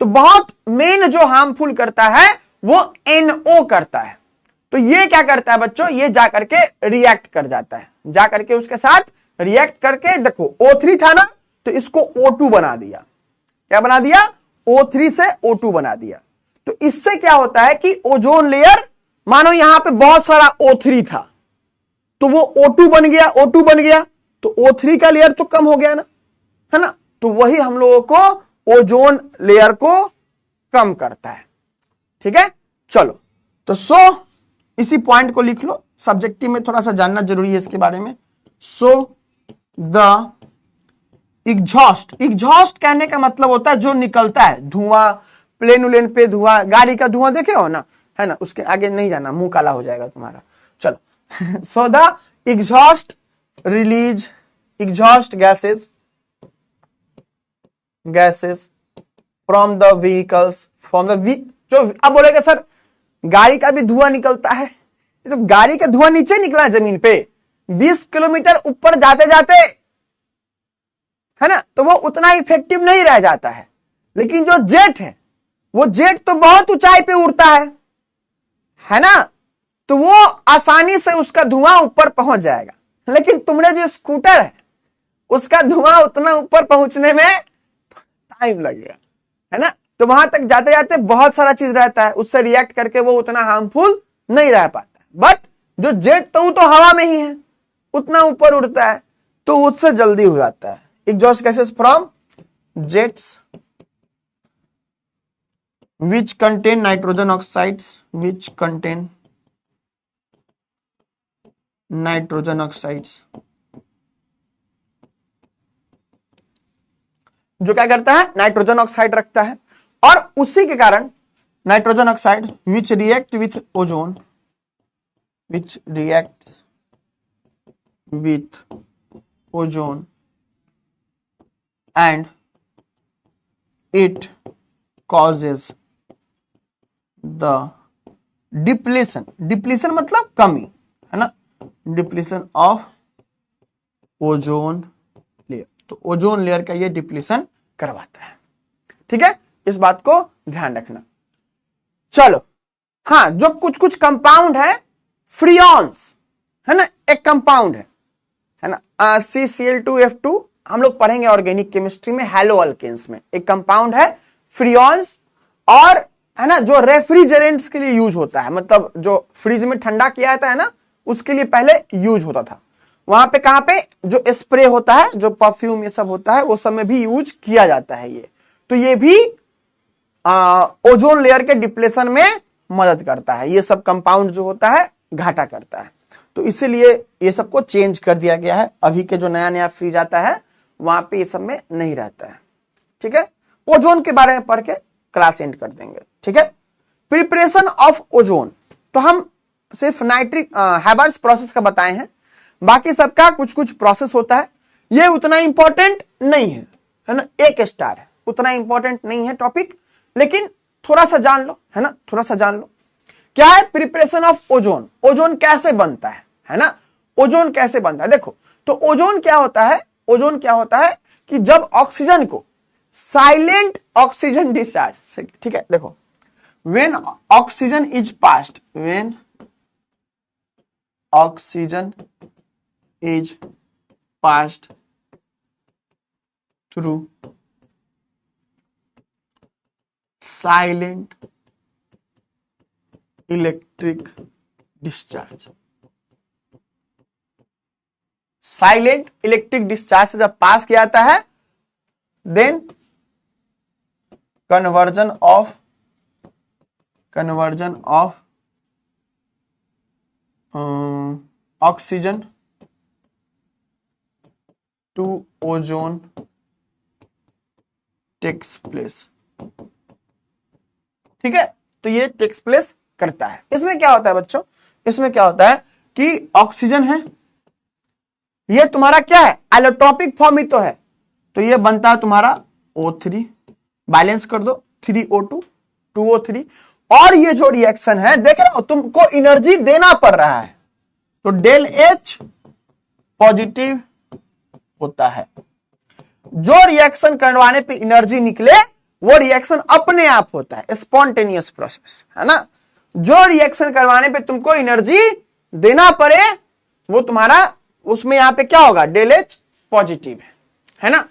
तो बहुत मेन जो हार्मफुल करता है वो NO करता है। तो ये क्या करता है बच्चों? ये जाकर के रिएक्ट कर जाता है, जाकर के उसके साथ रिएक्ट करके, देखो O3 था ना, तो इसको O2 बना दिया। क्या बना दिया? O3 से O2 बना दिया। तो इससे क्या होता है कि ओजोन लेयर, मानो यहां पे बहुत सारा O3 था, तो वो O2 बन गया, O2 बन गया, तो O3 का लेयर तो कम हो गया ना, है ना। तो वही हम लोगों को ओजोन लेयर को कम करता है। ठीक है, चलो, तो इसी पॉइंट को लिख लो, सब्जेक्टिव में थोड़ा सा जानना जरूरी है इसके बारे में। द एग्जॉस्ट कहने का मतलब होता है जो निकलता है, धुआं, प्लेन उलेन पे धुआं, गाड़ी का धुआं देखे हो ना, है ना, उसके आगे नहीं जाना, मुंह काला हो जाएगा तुम्हारा। चलो, so the exhaust release exhaust gases from the vehicles, जो अब बोलेगा सर गाड़ी का भी धुआं निकलता है, तो गाड़ी का धुआं नीचे निकला जमीन पे, 20 किलोमीटर ऊपर जाते जाते है ना, तो वो उतना इफेक्टिव नहीं रह जाता है। लेकिन जो जेट है, वो जेट तो बहुत ऊंचाई पे उड़ता है ना, तो वो आसानी से उसका धुआं ऊपर पहुंच जाएगा। लेकिन तुमने जो स्कूटर है, उसका धुआं उतना ऊपर पहुंचने में टाइम लगेगा, है ना, तो वहां तक जाते जाते बहुत सारा चीज रहता है, उससे रिएक्ट करके वो उतना हार्मफुल नहीं रह पाता। बट जो जेट तो वो तो हवा में ही है, उतना ऊपर उड़ता है, तो उससे जल्दी हो जाता है। Exhaust gases from jets which contain nitrogen oxides, which contain nitrogen oxides, जो क्या करता है, नाइट्रोजन ऑक्साइड रखता है, और उसी के कारण nitrogen oxide which react with ozone, which reacts with ozone and it causes the depletion मतलब कमी, है ना, डिप्लीशन ऑफ ओजोन लेयर। तो ओजोन लेयर का ये डिप्लीशन करवाता है। ठीक है, इस बात को ध्यान रखना। चलो, हाँ, जो कुछ कुछ कंपाउंड है, फ्रियॉन्स, है ना, एक कंपाउंड है ना, CCl2F2, हम लोग पढ़ेंगे ऑर्गेनिक केमिस्ट्री में, हैलो अल्केन्स में एक कंपाउंड है फ्रियॉन्स, और है ना, जो रेफ्रिजरेंट्स के लिए यूज होता है, मतलब जो फ्रिज में ठंडा किया जाता है ना, उसके लिए पहले यूज होता था। वहां पे कहां पे, जो स्प्रे होता है, जो परफ्यूम ये सब होता है, वो सब में भी यूज किया जाता है ये। तो ये भी ओजोन लेयर के डिप्लेशन में मदद करता है। ये सब कंपाउंड जो होता है घाटा करता है, तो इसीलिए ये सबको चेंज कर दिया गया है। अभी के जो नया नया फ्रिज आता है वहां पे ये सब में नहीं रहता है। ठीक है, ओजोन के बारे में पढ़ के क्लास एंड कर देंगे। ठीक है, प्रिपरेशन ऑफ ओजोन, तो हम सिर्फ नाइट्रिक हैबर्स प्रोसेस का बताए हैं, बाकी सबका कुछ कुछ प्रोसेस होता है। ये उतना इंपॉर्टेंट नहीं है ना, एक स्टार है, उतना इंपॉर्टेंट नहीं है टॉपिक, लेकिन थोड़ा सा जान लो, है ना, थोड़ा सा जान लो। क्या है प्रिपरेशन ऑफ ओजोन, ओजोन कैसे बनता है ना, ओजोन कैसे बनता है। देखो, तो ओजोन क्या होता है, ओजोन क्या होता है कि जब ऑक्सीजन को साइलेंट ऑक्सीजन डिस्चार्ज, ठीक है, देखो, when oxygen is passed, when oxygen is passed through silent electric discharge, silent electric discharge से जब पास किया जाता है, then conversion of oxygen to ozone takes place. ठीक है, तो ये टेक्स प्लेस करता है। इसमें क्या होता है बच्चों, इसमें क्या होता है कि ऑक्सीजन है, ये तुम्हारा क्या है, एलोट्रोपिक फॉर्म ही तो है, तो ये बनता है तुम्हारा O3, बैलेंस कर दो 3O2 2O3, और ये जो रिएक्शन है, देख रहे हो, तुमको एनर्जी देना पड़ रहा है, तो डेल H पॉजिटिव होता है। जो रिएक्शन करवाने पे एनर्जी निकले वो रिएक्शन अपने आप होता है, स्पॉन्टेनियस प्रोसेस, है ना। जो रिएक्शन करवाने पे तुमको एनर्जी देना पड़े वो तुम्हारा, उसमें यहां पे क्या होगा, डेल H पॉजिटिव है ना।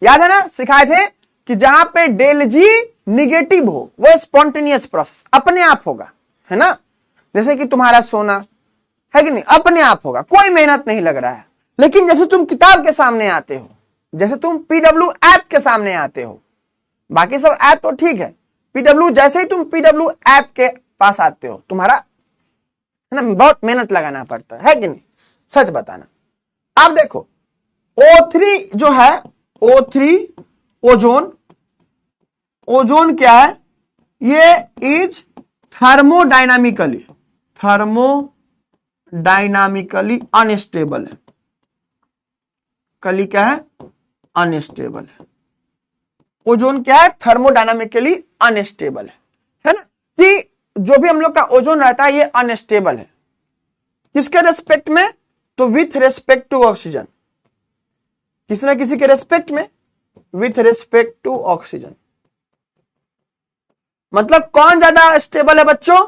याद है ना, सिखाए थे कि जहां पे डेल G निगेटिव हो वो स्पॉन्टेनियस प्रोसेस, अपने आप होगा, है ना। जैसे कि तुम्हारा सोना है कि नहीं, अपने आप होगा, कोई मेहनत नहीं लग रहा है। लेकिन जैसे तुम किताब के सामने आते हो, जैसे तुम PW ऐप के सामने आते हो, बाकी सब ऐप तो ठीक है, PW जैसे ही तुम PW ऐप के पास आते हो, तुम्हारा है ना बहुत मेहनत लगाना पड़ता है कि नहीं, सच बताना। अब देखो O3 जो है, O3 ओजोन, ओजोन क्या है, ये इज थर्मोडायनामिकली अनस्टेबल है। कली क्या है, अनस्टेबल है। ओजोन क्या है, थर्मोडायनामिकली अनस्टेबल है ना, कि जो भी हम लोग का ओजोन रहता है ये अनस्टेबल है। किसके रेस्पेक्ट में, तो विथ रेस्पेक्ट टू ऑक्सीजन। किसी ना किसी के रेस्पेक्ट में, विथ रेस्पेक्ट टू ऑक्सीजन। मतलब कौन ज्यादा स्टेबल है बच्चों?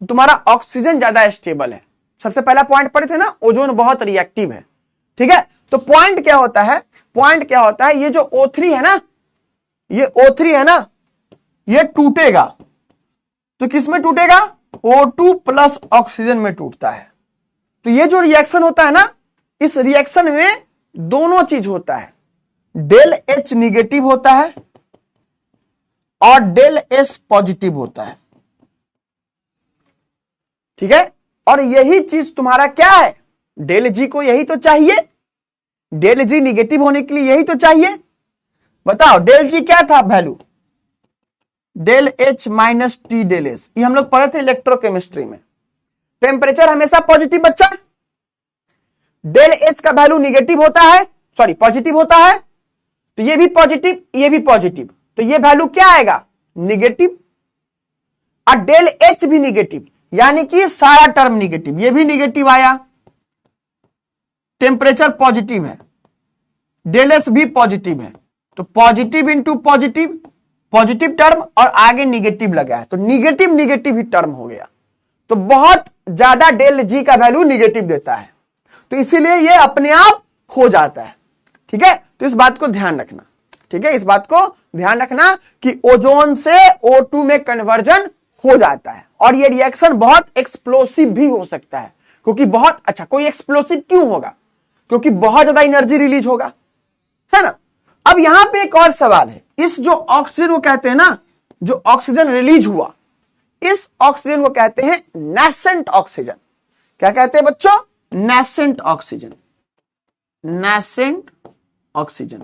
तुम्हारा ऑक्सीजन ज्यादा स्टेबल है। सबसे पहला पॉइंट पढ़े थे ना, ओजोन बहुत रिएक्टिव है। ठीक है, तो पॉइंट क्या होता है? पॉइंट क्या होता है, ये जो O3 है ना, ये O3 है ना, ये टूटेगा तो किस में टूटेगा? O2 प्लस ऑक्सीजन में टूटता है। तो ये जो रिएक्शन होता है ना, इस रिएक्शन में दोनों चीज होता है, डेल H निगेटिव होता है और डेल S पॉजिटिव होता है। ठीक है, और यही चीज तुम्हारा क्या है? डेल G को यही तो चाहिए, डेल G निगेटिव होने के लिए यही तो चाहिए। बताओ डेल G क्या था value? Del H minus T del S। ये हम लोग पढ़े थे इलेक्ट्रोकेमिस्ट्री में। टेम्परेचर हमेशा पॉजिटिव बच्चा, डेल H का वैल्यू निगेटिव होता है, सॉरी पॉजिटिव होता है, तो ये भी पॉजिटिव, ये भी पॉजिटिव, तो ये वैल्यू क्या आएगा? निगेटिव। और डेल H भी निगेटिव, यानी कि सारा टर्म निगेटिव, ये भी निगेटिव आया। टेम्परेचर पॉजिटिव है, डेल S भी पॉजिटिव है, तो positive into positive, positive term और आगे निगेटिव लगा है, तो निगेटिव निगेटिव ही टर्म हो गया। तो बहुत ज्यादा डेल G का वैल्यू निगेटिव देता है, तो इसीलिए ये अपने आप हो जाता है। ठीक है, तो इस बात को ध्यान रखना। ठीक है, इस बात को ध्यान रखना कि ओजोन से O2 में कन्वर्जन हो जाता है, और ये रिएक्शन बहुत एक्सप्लोसिव भी हो सकता है। क्योंकि बहुत अच्छा, कोई एक्सप्लोसिव क्यों होगा? क्योंकि बहुत ज्यादा एनर्जी रिलीज होगा, है ना। अब यहां पे एक और सवाल है, इस जो ऑक्सीजन को कहते हैं ना, जो ऑक्सीजन रिलीज हुआ, इस ऑक्सीजन को कहते हैं नैसेंट ऑक्सीजन। क्या कहते हैं बच्चों? नैसेंट ऑक्सीजन। नैसेंट ऑक्सीजन,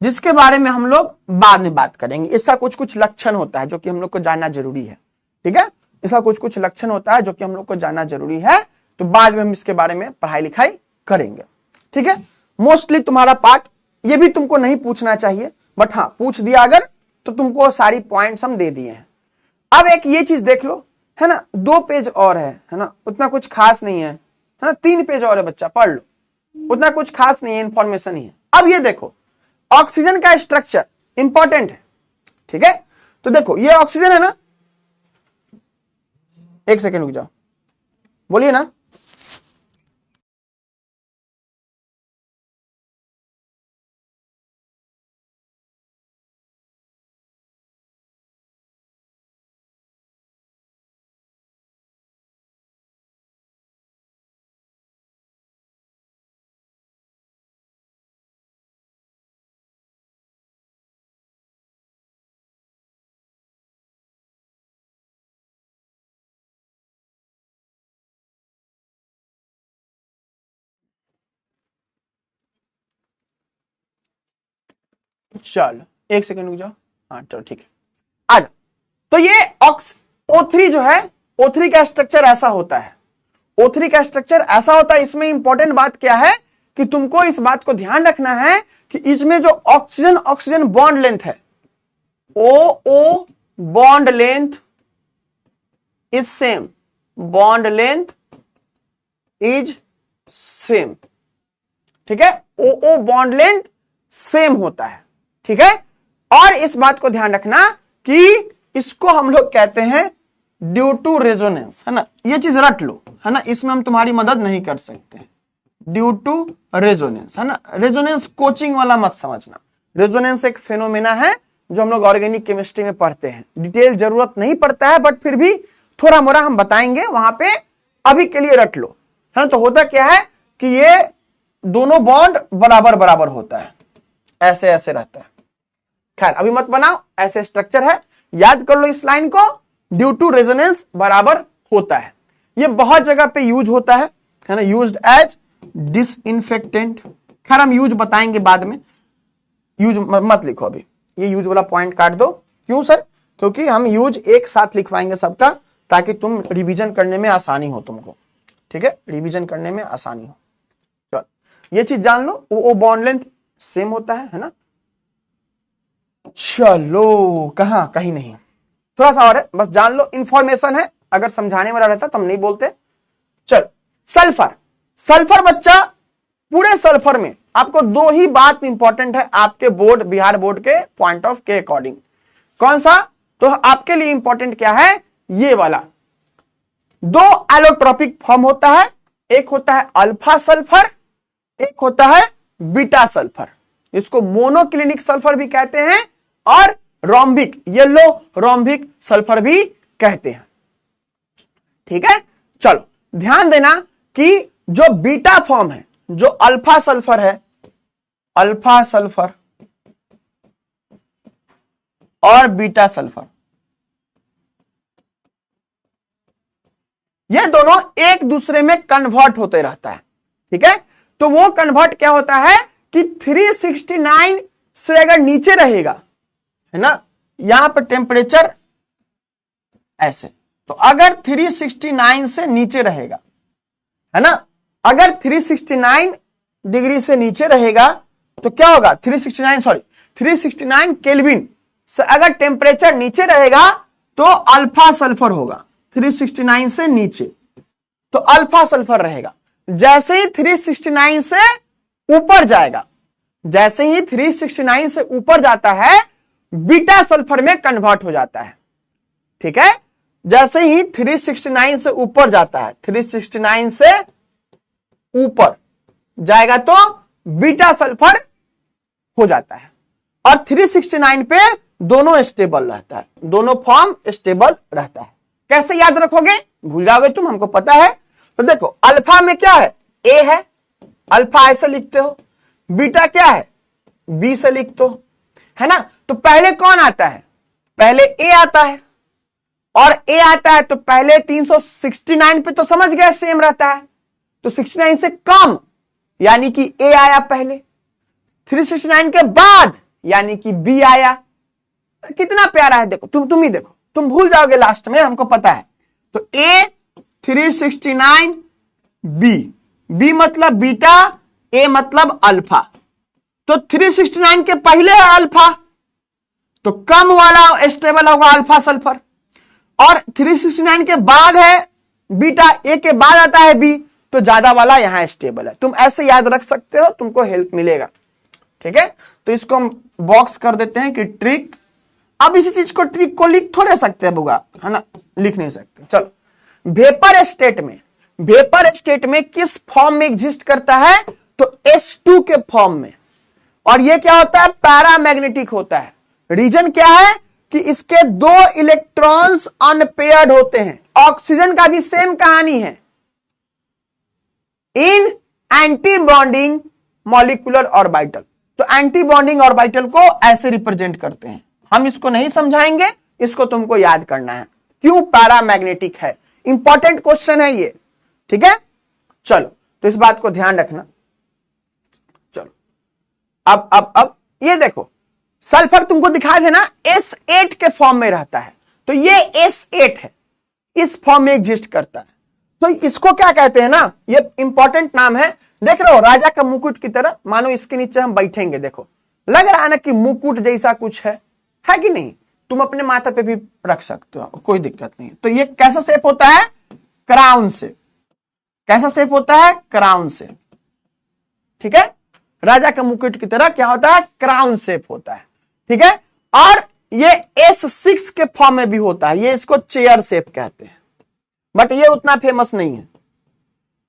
जिसके बारे में हम लोग बाद में बात करेंगे। इसका कुछ कुछ लक्षण होता है जो कि हम लोग को जानना जरूरी है। ठीक है, इसका कुछ कुछ लक्षण होता है जो कि हम लोग को जानना जरूरी है, तो बाद में हम इसके बारे में पढ़ाई लिखाई करेंगे। ठीक है, मोस्टली तुम्हारा पार्ट ये भी तुमको नहीं पूछना चाहिए, बट हाँ पूछ दिया अगर, तो तुमको सारी पॉइंट्स हम दे दिए हैं। अब एक ये चीज देख लो, है ना, 2 पेज और है ना, उतना कुछ खास नहीं है ना, 3 पेज और है बच्चा, पढ़ लो, उतना कुछ खास नहीं है, इंफॉर्मेशन ही है। अब ये देखो, ऑक्सीजन का स्ट्रक्चर इंपॉर्टेंट है। ठीक है, तो देखो ये ऑक्सीजन है ना, एक सेकेंड रुक जाओ, बोलिए ना। चलो एक सेकंड रुक जाओ, हाँ चलो ठीक है, आ जाओ। तो ये O3 जो है, O3 का स्ट्रक्चर ऐसा होता है, O3 का स्ट्रक्चर ऐसा होता है। इसमें इंपॉर्टेंट बात क्या है कि तुमको इस बात को ध्यान रखना है कि इसमें जो ऑक्सीजन ऑक्सीजन बॉन्ड लेंथ है, O bond length is same, bond length is same. ठीक है, O बॉन्ड लेंथ सेम होता है। ठीक है, और इस बात को ध्यान रखना कि इसको हम लोग कहते हैं ड्यू टू रेजोनेंस, है ना, ये चीज रट लो, है ना, इसमें हम तुम्हारी मदद नहीं कर सकते। ड्यू टू रेजोनेंस, है ना, रेजोनेंस कोचिंग वाला मत समझना। रेजोनेंस एक फेनोमेना है जो हम लोग ऑर्गेनिक केमिस्ट्री में पढ़ते हैं, डिटेल जरूरत नहीं पड़ता है, बट फिर भी थोड़ा मोड़ा हम बताएंगे वहां पे, अभी के लिए रट लो, है ना। तो होता क्या है कि ये दोनों बॉन्ड बराबर बराबर होता है, ऐसे ऐसे रहता है। खैर अभी मत बनाओ, ऐसे स्ट्रक्चर है, याद कर लो इस लाइन को, ड्यू टू रेजोनेंस बराबर होता है। ये बहुत जगह पे यूज होता है ना, यूज्ड एज डिसइंफेक्टेंट। खैर हम यूज बताएंगे बाद में, यूज मत लिखो अभी, ये यूज वाला पॉइंट काट दो। क्यों सर? क्योंकि हम यूज एक साथ लिखवाएंगे सबका, ताकि तुम रिवीजन करने में आसानी हो तुमको। ठीक है, रिवीजन करने में आसानी हो। चलो ये चीज जान लो, ओ बॉन्ड लेंथ सेम होता है ना। चलो कहां, कहीं नहीं, थोड़ा सा और है, बस जान लो, इंफॉर्मेशन है, अगर समझाने वाला रहता तो हम नहीं बोलते। चल सल्फर, सल्फर बच्चा, पूरे सल्फर में आपको दो ही बात इंपॉर्टेंट है आपके बोर्ड, बिहार बोर्ड के पॉइंट ऑफ के अकॉर्डिंग। कौन सा? तो आपके लिए इंपॉर्टेंट क्या है? ये वाला। दो एलोट्रोपिक फॉर्म होता है, एक होता है अल्फा सल्फर, एक होता है बीटा सल्फर। इसको मोनोक्लिनिक सल्फर भी कहते हैं और रोम्बिक, येलो रोम्बिक सल्फर भी कहते हैं। ठीक है, चलो ध्यान देना कि जो बीटा फॉर्म है, जो अल्फा सल्फर है, अल्फा सल्फर और बीटा सल्फर, ये दोनों एक दूसरे में कन्वर्ट होते रहता है। ठीक है, तो वो कन्वर्ट क्या होता है कि 369 से अगर नीचे रहेगा, है ना, यहां पर टेम्परेचर ऐसे, तो अगर 369 से नीचे रहेगा, है ना, अगर 369 डिग्री से नीचे रहेगा तो क्या होगा? 369 केल्विन से अगर टेम्परेचर नीचे रहेगा तो अल्फा सल्फर होगा। 369 से नीचे तो अल्फा सल्फर रहेगा। जैसे ही 369 से ऊपर जाएगा, जैसे ही 369 से ऊपर जाता है, बीटा सल्फर में कन्वर्ट हो जाता है। ठीक है, जैसे ही 369 से ऊपर जाता है, 369 से ऊपर जाएगा तो बीटा सल्फर हो जाता है। और 369 पे दोनों स्टेबल रहता है, दोनों फॉर्म स्टेबल रहता है। कैसे याद रखोगे? भूल जाओगे तुम, हमको पता है। तो देखो, अल्फा में क्या है? ए है, अल्फा ऐसे लिखते हो। बीटा क्या है? बी से लिखते हो, है ना। तो पहले कौन आता है? पहले ए आता है, और ए आता है तो पहले 369 पे तो समझ गए सेम रहता है, तो 69 से कम यानी कि ए आया पहले, 369 के बाद यानी कि बी आया। कितना प्यारा है, देखो तुम ही देखो, तुम भूल जाओगे लास्ट में, हमको पता है। तो ए 369, बी मतलब बीटा, ए मतलब अल्फा। तो 369 के पहले है अल्फा, तो कम वाला स्टेबल होगा अल्फा सल्फर, और 369 के बाद है बीटा, ए के बाद आता है बी, तो ज्यादा वाला यहां स्टेबल है। तुम ऐसे याद रख सकते हो, तुमको हेल्प मिलेगा। ठीक है, तो इसको हम बॉक्स कर देते हैं कि ट्रिक। अब इसी चीज को, ट्रिक को लिख थोड़े सकते हैं बुआ, है ना, लिख नहीं सकते। चलो, वेपर स्टेट में किस फॉर्म में एग्जिस्ट करता है? तो S2 के फॉर्म में। और ये क्या होता है? पैरामैग्नेटिक होता है। रीजन क्या है कि इसके दो इलेक्ट्रॉन्स अनपेयर्ड होते हैं। ऑक्सीजन का भी सेम कहानी है। इन एंटी बॉन्डिंग मॉलिक्यूलर ऑर्बिटल, तो एंटी बॉन्डिंग ऑर्बिटल को ऐसे रिप्रेजेंट करते हैं। हम इसको नहीं समझाएंगे, इसको तुमको याद करना है, क्यों पैरामैग्नेटिक है। इंपॉर्टेंट क्वेश्चन है ये। ठीक है, चलो, तो इस बात को ध्यान रखना। चलो, अब ये देखो, सल्फर तुमको दिखाए थे ना, S8 के फॉर्म में रहता है, तो ये S8 है, इस फॉर्म में एग्जिस्ट करता है। तो इसको क्या कहते हैं ना, ये इंपॉर्टेंट नाम है। देख रहे हो, राजा का मुकुट की तरह, मानो इसके नीचे हम बैठेंगे, देखो लग रहा है ना कि मुकुट जैसा कुछ है कि नहीं? तुम अपने माथा पे भी रख सकते हो, कोई दिक्कत नहीं। तो ये कैसा शेप होता है? क्राउन से। कैसा शेप होता है? क्राउन से। ठीक है, राजा का मुकुट की तरह क्या होता है? क्राउन शेप होता है। ठीक है, और ये S6 के फॉर्म में भी होता है, ये इसको चेयर शेप कहते हैं, बट ये उतना फेमस नहीं है।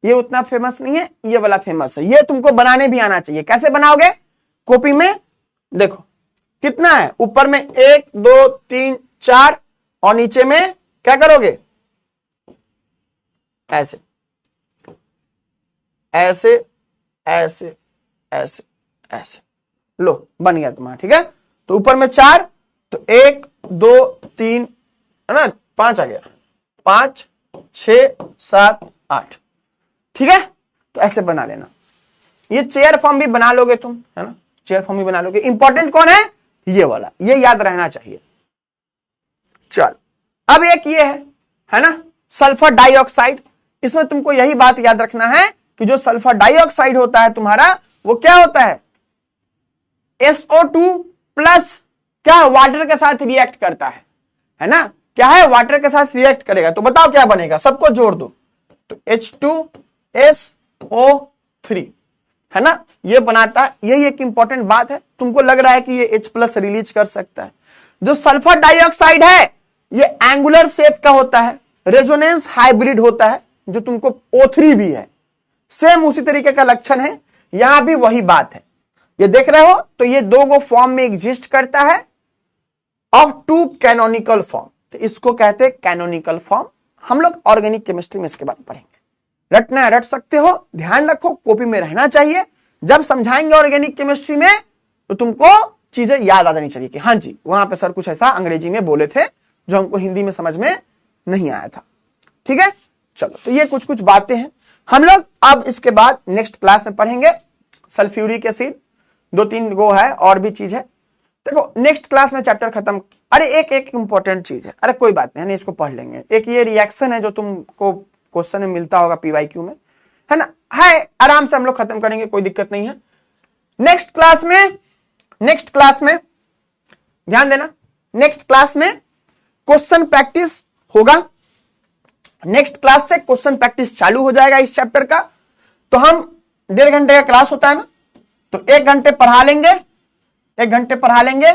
ये उतना फेमस नहीं है, ये वाला फेमस है। ये तुमको बनाने भी आना चाहिए। कैसे बनाओगे? कॉपी में देखो कितना है, ऊपर में 1 2 3 4, और नीचे में क्या करोगे? ऐसे ऐसे ऐसे ऐसे ऐसे, लो बन गया तुम्हारा। ठीक है, तो ऊपर में 4, तो 1 2 3, है ना, 5 आ गया, 5 6 7 8। ठीक है, तो ऐसे बना लेना। ये चेयर फॉर्म भी बना लोगे तुम, है ना, चेयर फॉर्म भी बना लोगे। इंपॉर्टेंट कौन है? ये वाला, ये याद रहना चाहिए। चल, अब एक ये है ना, सल्फर डाइऑक्साइड। इसमें तुमको यही बात याद रखना है कि जो सल्फर डाइऑक्साइड होता है तुम्हारा, वो क्या होता है? SO2 प्लस क्या वाटर के साथ रिएक्ट करता है ना, क्या है? वाटर के साथ रिएक्ट करेगा, तो बताओ क्या बनेगा? सबको जोड़ दो, तो H2SO3। है ना, ये बनाता है। यही एक इंपॉर्टेंट बात है। तुमको लग रहा है कि ये H+ रिलीज कर सकता है। जो सल्फर डाइऑक्साइड है ये एंगुलर शेप का होता है, रेजोनेंस हाइब्रिड होता है, जो तुमको O3 भी है। सेम उसी तरीके का लक्षण है, यहां भी वही बात है। ये देख रहे हो, तो ये दो फॉर्म में एग्जिस्ट करता है ऑफ टू कैनोनिकल फॉर्म, तो इसको कहते हैं कैनोनिकल फॉर्म। हम लोग ऑर्गेनिक केमिस्ट्री में इसके बारे में पढ़ेंगे। रटना है रट सकते हो, ध्यान रखो, कॉपी में रहना चाहिए। जब समझाएंगे ऑर्गेनिक केमिस्ट्री में तो तुमको चीजें याद आ जानी चाहिए कि हाँ जी वहां पे सर कुछ ऐसा अंग्रेजी में बोले थे जो हमको हिंदी में समझ में नहीं आया था। ठीक है, चलो, तो ये कुछ कुछ बातें हैं। हम लोग अब इसके बाद नेक्स्ट क्लास में पढ़ेंगे सल्फ्यूरिक एसिड, 2-3 गो है और भी चीज है। देखो नेक्स्ट क्लास में चैप्टर खत्म। अरे एक इंपॉर्टेंट चीज है, अरे कोई बात नहीं, इसको पढ़ लेंगे। एक ये रिएक्शन है जो तुमको क्वेश्चन में मिलता होगा PYQ में, है ना, है, आराम से हम लोग खत्म करेंगे, कोई दिक्कत नहीं है। नेक्स्ट क्लास में ध्यान देना, नेक्स्ट क्लास में क्वेश्चन प्रैक्टिस होगा। नेक्स्ट क्लास से क्वेश्चन प्रैक्टिस चालू हो जाएगा इस चैप्टर का। तो हम 1.5 घंटे का क्लास होता है ना, तो 1 घंटे पढ़ा लेंगे, 1 घंटे पढ़ा लेंगे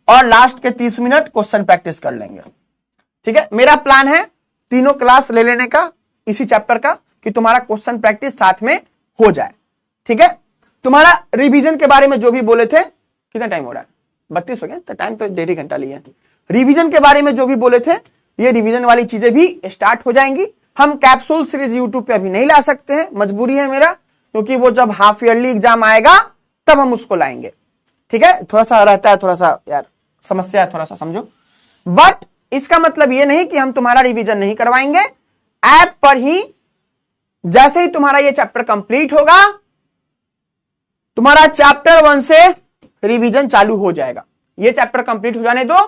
और लास्ट के 30 मिनट क्वेश्चन प्रैक्टिस कर लेंगे। ठीक है, मेरा प्लान है तीनों क्लास ले लेने का इसी चैप्टर का, कि तुम्हारा क्वेश्चन प्रैक्टिस साथ में हो जाए। ठीक है, तुम्हारा रिवीजन के बारे में जो भी बोले थे, कितना टाइम हो रहा है, 32 हो गया, तो टाइम तो 1.5 घंटा लिया। रिवीजन के बारे में जो भी बोले थे, ये रिवीजन वाली चीजें भी स्टार्ट हो जाएंगी। हम कैप्सूल सीरीज यूट्यूब पे अभी नहीं ला सकते हैं, मजबूरी है मेरा, क्योंकि वो जब हाफ ईयरली एग्जाम आएगा तब हम उसको लाएंगे। ठीक है, थोड़ा सा रहता है, थोड़ा सा यार समस्या है, थोड़ा सा समझो। बट इसका मतलब ये नहीं कि हम तुम्हारा रिवीजन नहीं करवाएंगे। ऐप पर ही जैसे ही तुम्हारा ये चैप्टर कंप्लीट होगा, तुम्हारा चैप्टर 1 से रिवीजन चालू हो जाएगा। ये चैप्टर कंप्लीट हो जाने दो,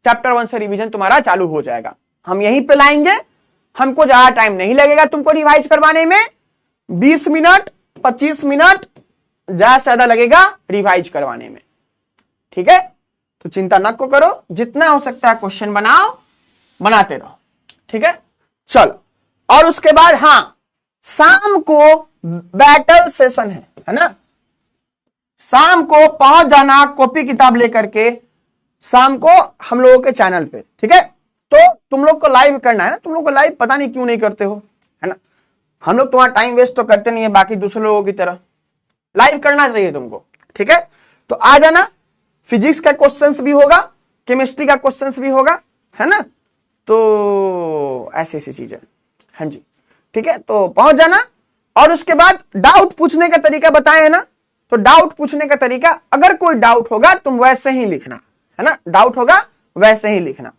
चैप्टर 1 से रिवीजन तुम्हारा चालू हो जाएगा। हम यहीं पे लाएंगे, हमको ज्यादा टाइम नहीं लगेगा तुमको रिवाइज करवाने में। 20 मिनट 25 मिनट ज्यादा से ज्यादा लगेगा रिवाइज करवाने में। ठीक है, तो चिंता न को करो, जितना हो सकता है क्वेश्चन बनाओ, बनाते रहो। ठीक है, चलो, और उसके बाद हाँ, शाम को बैटल सेशन है ना, शाम को पहुंच जाना कॉपी किताब लेकर के शाम को हम लोगों के चैनल पे। ठीक है, तो तुम लोग को लाइव करना है ना, तुम लोग को लाइव पता नहीं क्यों नहीं करते हो, है ना। हम लोग तुम्हारा टाइम वेस्ट तो करते नहीं है बाकी दूसरे लोगों की तरह, लाइव करना चाहिए तुमको। ठीक है, तो आ जाना, फिजिक्स का क्वेश्चंस भी होगा, केमिस्ट्री का क्वेश्चंस भी होगा, है ना। तो ऐसी ऐसी चीजें, हाँ जी। ठीक है, तो पहुंच जाना। और उसके बाद डाउट पूछने का तरीका बताए है ना, तो डाउट पूछने का तरीका, अगर कोई डाउट होगा तुम वैसे ही लिखना, है ना, डाउट होगा वैसे ही लिखना।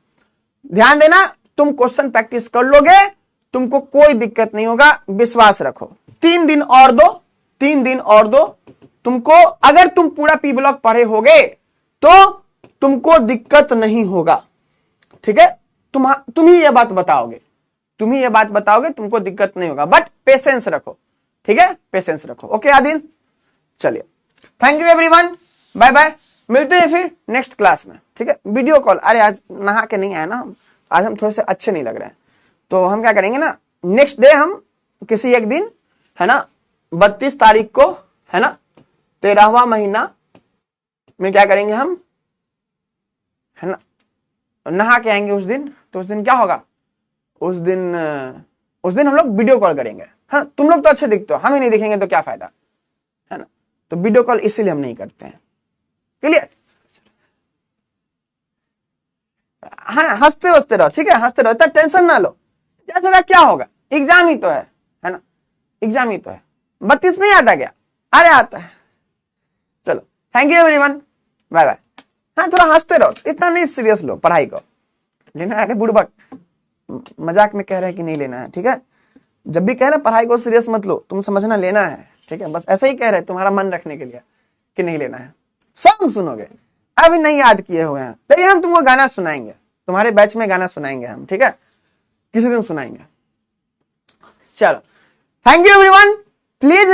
ध्यान देना, तुम क्वेश्चन प्रैक्टिस कर लोगे, तुमको कोई दिक्कत नहीं होगा, विश्वास रखो। 3 दिन और दो, 3 दिन और दो तुमको। अगर तुम पूरा P ब्लॉक पढ़े होगे तो तुमको दिक्कत नहीं होगा। ठीक है, तुम ही ये बात बताओगे, तुम ही ये बात बताओगे, तुमको दिक्कत नहीं होगा। बट पेशेंस रखो, ठीक है, पेशेंस रखो। ओके आदिल, चलिए, thank you everyone, bye bye, मिलते हैं फिर नेक्स्ट क्लास में। ठीक है, वीडियो कॉल, अरे आज नहा के नहीं आए ना हम, आज हम थोड़े से अच्छे नहीं लग रहे हैं, तो हम क्या करेंगे ना, नेक्स्ट डे हम किसी एक दिन, है ना, 32 तारीख को, है ना, 13वां महीना में क्या करेंगे हम, है ना, नहा के आएंगे उस दिन। तो उस दिन क्या होगा, उस दिन हम लोग वीडियो कॉल करेंगे। हाँ, तुम लोग तो अच्छे दिखते हो, हम ही नहीं दिखेंगे तो क्या फायदा, है ना। तो वीडियो कॉल इसीलिए हम नहीं करते हैं, क्लियर। हाँ, हंसते हंसते रहो, ठीक है, हंसते रहो, इतना टेंशन ना लो। जैसा क्या होगा, एग्जाम ही तो है ना, एग्जाम ही तो है। 32 नहीं आता क्या, अरे आता है। चलो, thank you everyone, bye bye. हाँ, थोड़ा हंसते रहो, इतना नहीं सीरियस लो पढ़ाई को, लेना है बुड़बक, मजाक में कह रहे हैं कि नहीं लेना है। ठीक है, जब भी कह रहे पढ़ाई को सीरियस मत लो, तुम समझना लेना है। ठीक है, बस ऐसे ही कह रहे हैं तुम्हारा मन रखने के लिए कि नहीं लेना है। सॉन्ग सुनोगे, अभी नहीं याद किए हुए हैं, लेकिन हम तुमको गाना सुनाएंगे, तुम्हारे बैच में गाना सुनाएंगे हम। ठीक है, किसी दिन सुनाएंगे। चलो, थैंक यू एवरीवन, प्लीज